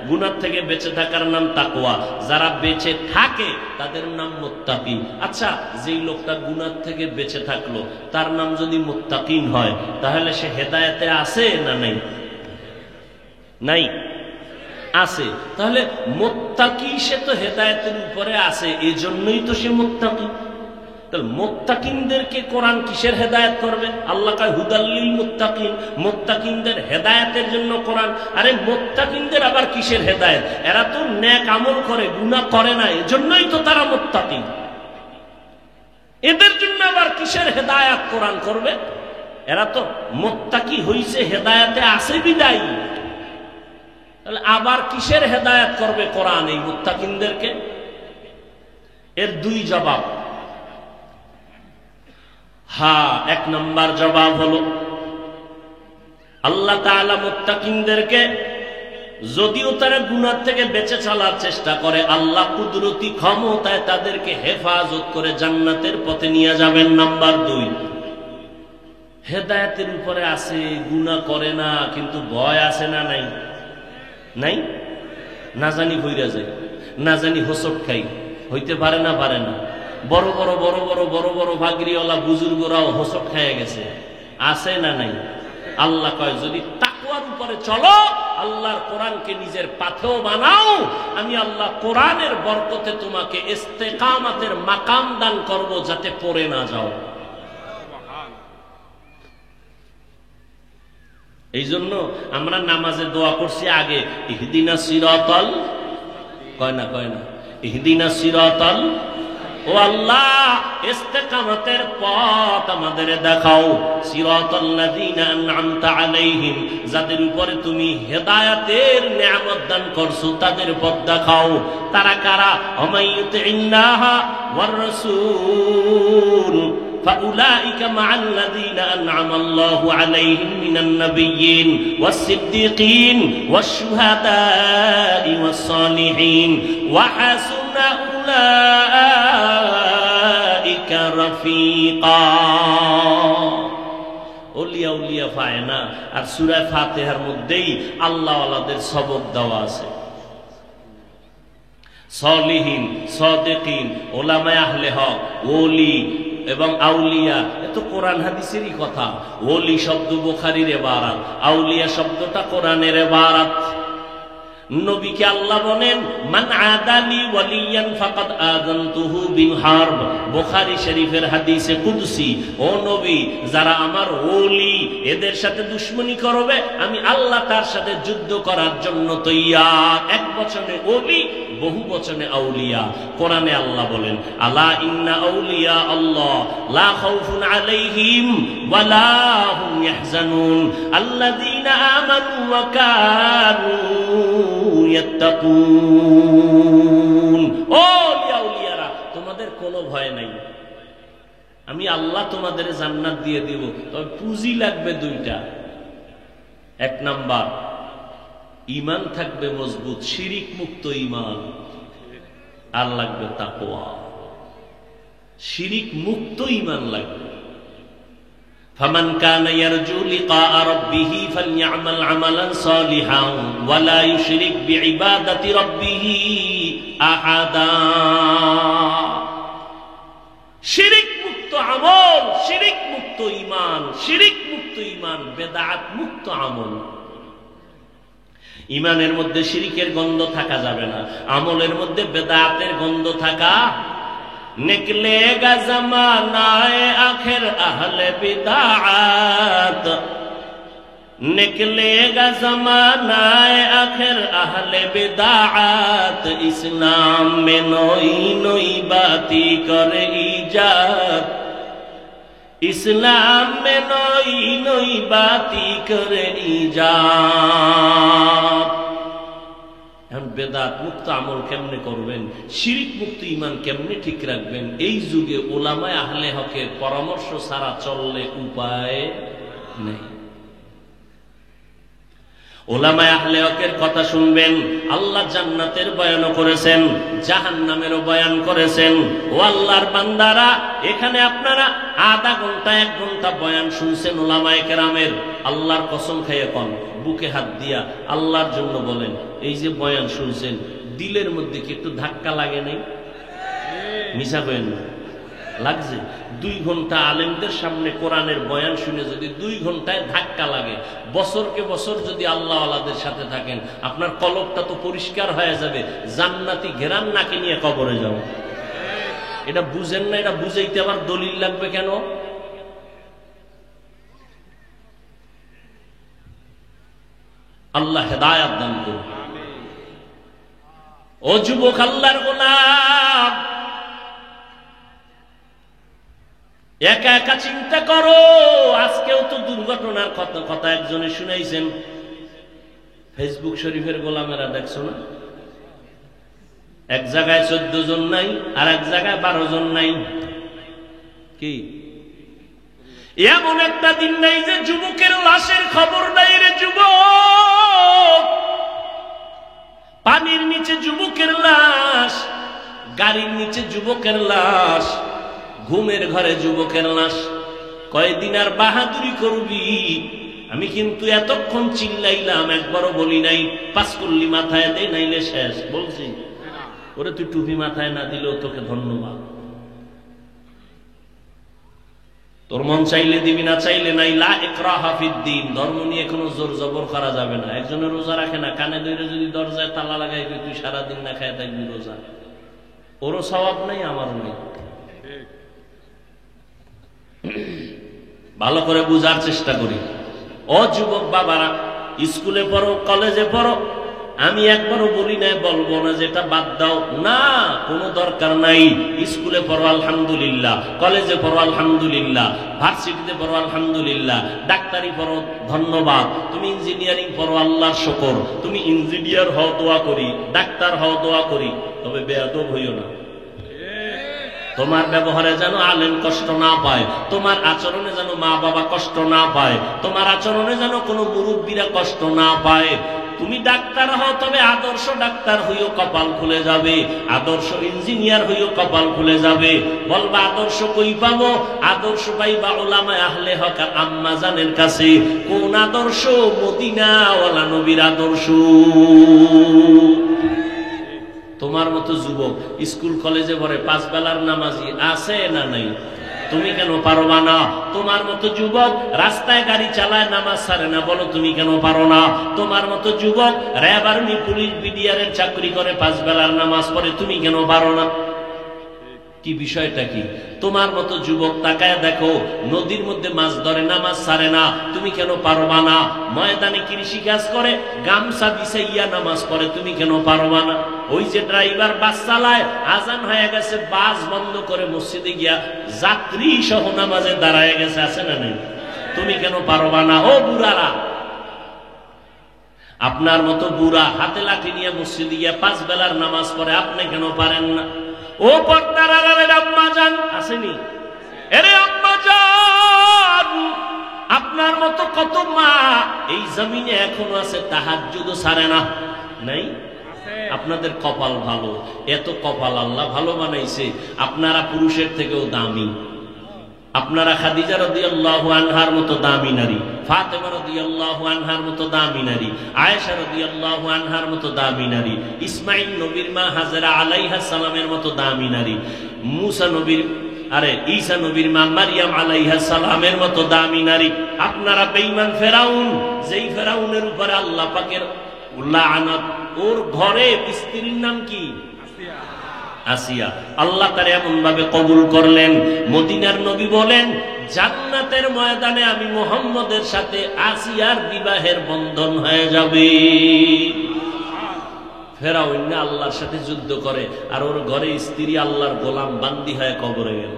গুনাহ থেকে বেঁচে থাকার নাম তাকওয়া। যারা বেঁচে থাকে তাদের নাম মুত্তাকি। আচ্ছা, যেই লোকটা গুনাহ থেকে বেঁচে থাকলো তার নাম যদি মুত্তাকিন হয়, তাহলে সে হেদায়েতে আছে না নাই? নাই, আছে। তাহলে মুত্তাকি সে তো হেদায়েতের উপরে আছে, এজন্যই তো সে মুত্তাকি। তাহলে মুত্তাকিনদেরকে কোরআন কিসের হেদায়েত করবে? আল্লাহ কয় হুদাল্লিল মুত্তাকিন, মুত্তাকিনদের হেদায়েতের জন্য কোরআন। আরে মুত্তাকিনদের আবার কিসের হেদায়েত? এরা তো নেক আমল করে, গুনাহ করে না, এজন্যই তো তারা মুত্তাকিন। এদের জন্য আবার কিসের হেদায়েত কোরআন করবে? এরা তো মুত্তাকি হইছে, হেদায়েতে আছে বিদায়। তাহলে আবার কিসের হেদায়েত করবে কোরআন এই মুত্তাকিনদেরকে? এর দুই জবাব। হ্যাঁ, এক নম্বর জবাব হলো আল্লাহ তাআলা মুত্তাকিনদেরকে যদিও তারা গুনাহ থেকে বেঁচে চলার চেষ্টা করে, আল্লাহ কুদরতি ক্ষমতায় তাদেরকে হেফাজত করে জান্নাতের পথে নিয়ে যাবেন। নাম্বার দুই, হেদায়েতের উপরে আছে, গুনাহ করে না, কিন্তু ভয় আছে না নাই? নাই, না জানি ভইরা যায়, না জানি হোঁচট খাই, হইতে পারে না, পারে না। বড় বড় বড় বড় বড় বড় ভাগরিওয়ালা বুজুর্গরাও হোঁচট খেয়ে গেছে, আছে না নাই? আল্লাহ কয় যদি তাকওয়ার উপরে চলো, আল্লাহর কোরআনকে নিজের পাথেও বানাও, আমি আল্লাহ কোরআনের বরকতে তোমাকে ইস্তেকামাতের মাকাম দান করব, যাতে পড়ে না যাও। এই জন্য আমরা নামাজে দোয়া করছি আগে, ইহদিনাস সিরাতাল, কয় না ইহদিনাস সিরাতাল, ও আল্লাহ ইস্তেকামতের পথ আমাদের দেখাও। সিরাতাল্লাযীনা আন'আমতা আলাইহিম, যাদের উপরে তুমি হেদায়েতের নিয়ামত দান করছো তাদের পথ দেখাও। তারা কারা? ওমাইয়ুতিল্লাহা ওয়ার রাসূল فأولئك مع الذين أنعم الله عليهم من النبيين والصديقين والشهداء والصالحين وحسن أولئك رفيقا। ওলিয়া উলিয়া পায় না। আর সূরা ফাতিহার মধ্যেই আল্লাহ ওয়ালাদের সবক দেওয়া আছে। সলিহিন, সাদিকিন, উলামায়ে আহলে হক, ওলি এবং আউলিয়া, এ তো কোরআন হাদিসেরই কথা। ওলি শব্দ বুখারীর ইবারাত, আউলিয়া শব্দটা কোরআনের ইবারাত। নবীকে আল্লাহ বলেন মান আদালি ওয়ালিয়ান ফাকাদ আযানতুহু বিল হারব। বুখারী শরীফের হাদিসে কুদসি, ও নবী, যারা আমার ওলি এদের সাথে দুশমনি করবে, আমি আল্লাহ তার সাথে যুদ্ধ করার জন্য তৈয়ার। এক বচনে ওলি, বহু বচনে আউলিয়া। কোরআনে আল্লাহ বলেন আলা ইন্না আউলিয়া আল্লাহ লা খাউফুন আলাইহিম ওয়া লা হুম ইয়াহজানুন আল্লাযীনা আমানু ওয়া কানু ইয়াত্তাকুন। ও আউলিয়ারা, তোমাদের কোনো ভয় নাই, আমি আল্লাহ তোমাদের জান্নাত দিয়ে দিব। তবে পুঁজি লাগবে দুইটা। এক নাম্বার, ঈমান থাকবে মজবুত, শিরিক মুক্ত ঈমান। আর লাগবে তাকওয়া, শিরিক মুক্ত ঈমান লাগবে। ফামান কানা ইয়ারজু লিকা রাব্বিহি ফালইআমাল আমালান সালিহান ওয়া লা ইউশরিক বিইবাদাতি রাব্বিহি আহাদা। শিরিক মুক্ত আমল, শিরিক মুক্ত ঈমান, শিরিক মুক্ত ঈমান, বেদাত মুক্ত আমল। ঈমানের মধ্যে শিরিকের গন্ধ থাকা যাবে না, আমলের মধ্যে বেদাতের গন্ধ থাকা। নিকলেগা জমানায়ে আখির আহলে বিদআত, निकलेगा ज़मानाए आखिर अहले बिदाअत, इस्लाम में नई नई बाती करे इजाद, इस्लाम में नई नई बाती करे इजाद। বেদাত মুক্ত আমল কেমনে করবেন, শিরিক মুক্ত ঈমান কেমনে ঠিক রাখবেন, এই যুগে উলামায়ে আহলে হকের পরামর্শ ছাড়া চললে উপায় নেই। উলামায়ে আহলে হকের কথা শুনবেন। আল্লাহ জান্নাতের বয়ানও করেছেন, জাহান্নামেরও বয়ান করেছেন। ও আল্লাহর বান্দারা, এখানে আপনারা আধা ঘন্টা 1 ঘন্টা বয়ান শুনছেন উলামায়ে কেরামের। আল্লাহর কসম খাইয়ে কোন, বুকে হাত দিয়া আল্লাহর জন্য বলেন, এই যে বয়ান শুনছেন, দিলের মধ্যে কি একটু ধাক্কা লাগে নাই? মিছা কইেন না, লাগছে। 2 ঘন্টা আলেমদের সামনে কোরআনের বয়ান শুনে যদি 2 ঘন্টায় ধাক্কা লাগে, বছরকে বছর যদি আল্লাহ ওয়ালাদের সাথে থাকেন, আপনার কলবটা তো পরিষ্কার হয়ে যাবে, জান্নাতি ঘেরান নাকে নিয়ে কবরে যাও। এটা বুঝেন না, এটা বুঝাইতে আবার দলিল লাগবে কেন? আল্লাহ হেদায়াত দান করুন। ও যুবক আল্লাহর গোলাম, একা একা চিন্তা করো। আজকেও তো দুর্ঘটনার কথা একজনে শুনাইছেন। ফেসবুক শরীফের গোলামেরা দেখছো না, এক জায়গায় 14 জন নাই, আর এক জায়গায় 12 জন নাই। কি এমন একটা দিন নাই যে যুবকের লাশের খবর নাই রে যুবক। পানির নিচে যুবকের লাশ, গাড়ির নিচে যুবকের লাশ, ঘুমের ঘরে যুবকের লাশ। কয়দিন আর বাহাদুরি করবি? আমি কিন্তু এতক্ষণ চিল্লাইলাম, একবারও বলি নাই 5 কল্লি মাথায় দে নাইলে শেষ। বলছি ওরে তুই টুপি মাথায় না দিলেও তোকে ধন্যবাদ। তোর মন চাইলে দিবি, না চাইলে নাই। লা ইকরাহা ফিদ্দীন, ধর্ম নিয়ে কোনো জোর জবর করা যাবে না। একজনের রোজা রাখে না, কানে ধরে যদি দরজায় তালা লাগাই তুই সারাদিন না খায় থাকবি রোজা, ওরও সওয়াব নেই, আমারও নেই। ভালো করে বুঝার চেষ্টা করি। ও যুবক বাবারা, স্কুলে পড়ো, কলেজে পড়ো, আমি একবারও বলি না, বলবো না যেটা বাদ দাও, না, কোনো দরকার নাই। স্কুলে পড়ো আলহামদুলিল্লাহ, কলেজে পড়ো আলহামদুলিল্লাহ, ভার্সিটিতে পড়ো আলহামদুলিল্লাহ, ডাক্তারি পড়ো ধন্যবাদ, তুমি ইঞ্জিনিয়ারিং পড়ো আল্লাহর শুকর। তুমি ইঞ্জিনিয়ার হও দোয়া করি, ডাক্তার হও দোয়া করি, তবে বেয়াদব হইও না। তোমার ব্যবহারে যেন আলেম কষ্ট না পায়, তোমার আচরণে যেন মা বাবা কষ্ট না পায়, তোমার আচরণে যেন কোনো মুরব্বীরা কষ্ট না পায়। তুমি ডাক্তার হও, তবে আদর্শ ডাক্তার হইও, কপাল খুলে যাবে। আদর্শ ইঞ্জিনিয়ার হইও, কপাল খুলে যাবে। বলবা আদর্শ কই পাবো? আদর্শ পাইবা উলামায়ে আহলে হক আম্মা জানের কাছে। কোন আদর্শ? মদিনাওয়ালা নবীর আদর্শ। তোমার মতো যুবক স্কুল কলেজে পড়ে, 5 বেলার নামাজি আছে না নাই? তুমি কেন পারবা না? তোমার মতো যুবক রাস্তায় গাড়ি চালায়, নামাজ ছাড়ে না, বলো তুমি কেন পারো না? তোমার মতো যুবক র্যাব, আর্মি, পুলিশ, বিডিআরের চাকরি করে, 5 বেলার নামাজ পড়ে, তুমি কেন পারো না? কি বিষয়টা কি? তোমার মতো যুবক তাকায় দেখো, নদীর মধ্যে মাছ ধরে, নামাজ ছাড়ে না, তুমি কেন পারবা না? ময়দানে কৃষি কাজ করে, গামছা বিছাইয়া নামাজ পড়ে, তুমি কেন পারবা না? ওই যে ড্রাইভার বাস চালায়, আজান হয়ে গেছে, বাস বন্ধ করে মসজিদে গিয়া যাত্রী সহ নামাজে দাঁড়ায় গেছে, আছে না নেই? তুমি কেন পারবা না? ও বুড়ারা, আপনার মতো বুড়া হাতে লাঠি নিয়ে মসজিদে গিয়া 5 বেলার নামাজ পড়ে, আপনি কেন পারেন না? ও পর্দার আড়ালের আম্মা জান আসেনি? এরে আম্মা জান, আপনার মতো কত মা এই জমিনে এখনো আছে, তাহাজ্জুদও ছাড়ে না। নাই? আপনাদের কপাল ভালো, এত কপাল আল্লাহ ভালো বানাইছে। আপনারা পুরুষের থেকেও দামি। আপনারা খাদিজা রাদিয়াল্লাহু আনহার মতো দামি নারী, ফাতেমা রাদিয়াল্লাহু আনহার মতো দামি নারী, আয়েশা রাদিয়াল্লাহু আনহার মতো দামি নারী, ইসমাঈল নবীর মা হাজরা আলাইহা সালামের মতো দামি নারী, মুসা নবীর ঈসা নবীর মা মারিয়াম আলাইহা সালামের মতো দামি নারী। আপনারা বেঈমান ফেরাউন, যেই ফেরাউনের উপরে আল্লাহ পাকের লাআনাত, ওর ঘরে স্ত্রীর নাম কি? আসিয়া। আল্লাহ তার এমন ভাবে কবুল করলেন, মদিনার নবী বলেন জান্নাতের ময়দানে আমি মুহাম্মদের সাথে আসিয়ার বিবাহের বন্ধন হয়ে যাবে। ফেরাউন না আল্লাহর সাথে যুদ্ধ করে, আর ওর ঘরে স্ত্রী আল্লাহর গোলাম বান্দি হয়ে কবরে গেল।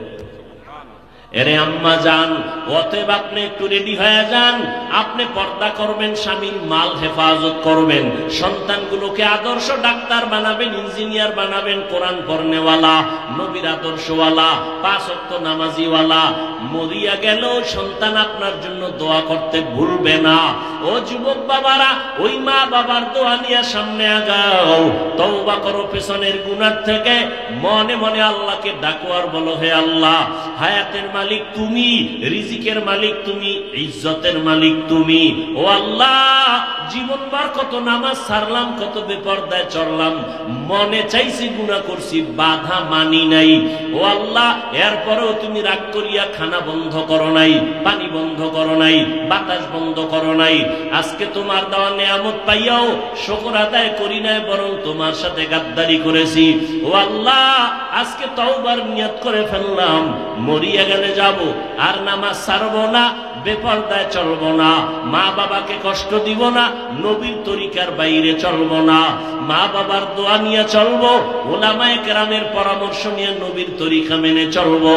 এরে আম্মা যান, অতএব আপনি একটু রেডি হয়ে যান। আপনি পর্দা করবেন, স্বামীর মাল হেফাজত করবেন, সন্তানগুলোকে আদর্শ ডাক্তার বানাবেন, ইঞ্জিনিয়ার বানাবেন, কোরআন পড়নেওয়ালা, নবীর আদর্শওয়ালা, 5 ওয়াক্ত নামাজিওয়ালা। মরিয়া গেল সন্তান আপনার জন্য দোয়া করতে ভুলবে না। ও যুবক বাবারা, ওই মা বাবার দোয়া নিয়ে সামনে আগাও, তওবা করো পেছনের গুনাহ থেকে, মনে মনে আল্লাহকে ডাকো আর বলো, হে আল্লাহ, হায়াতের মালিক তুমি, রিজিকের মালিক তুমি, ইজ্জতের মালিক তুমি। ও আল্লাহ, জীবনভর কত নামাজ ছাড়লাম, কত বেপরদায় চললাম, মনে চাইছি গুনাহ করছি, বাধা মানি নাই। ও আল্লাহ, এরপরেও তুমি রাগ করিয়া খানা বন্ধ করো নাই, পানি বন্ধ করো নাই, বাতাস বন্ধ করো নাই। আজকে তোমার দেওয়া নিয়ামত পাইয়াও শুকর আদায় করি নাই, বরং তোমার সাথে গাদ্দারি করেছি। ও আল্লাহ, আজকে তওবার নিয়ত করে ফেললাম, মরিয়া গেলে যাব, আর নামাজ ছাড়বো না, বেপরদায় চলবো না, মা বাবাকে কষ্ট দিব না, নবীর তরিকার বাইরে চলবো না, মা বাবার দোয়া নিয়ে চলবো, ওলামায়ে কেরামের পরামর্শ নিয়ে নবীর তরিকা মেনে চলবো।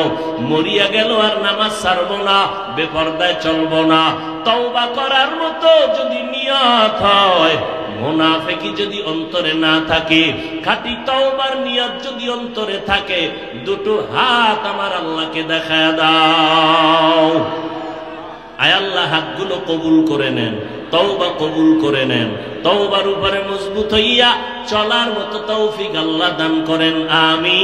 মরিয়া গেল আর নামাজ ছাড়বো না, বেপরদায় চলবো না। তওবা করার মতো যদি নিয়ত হয়, মুনাফিকি যদি অন্তরে না থাকে, খাঁটি তওবার নিয়ত যদি অন্তরে থাকে, দুটো হাত আমার আল্লাহকে দেখায় দাও। আয় আল্লাহ, হাতগুলো কবুল করে নেন, তওবা কবুল করে নেন, তওবার উপরে মজবুত হইয়া চলার মতো তৌফিক আল্লাহ দান করেন, আমিন।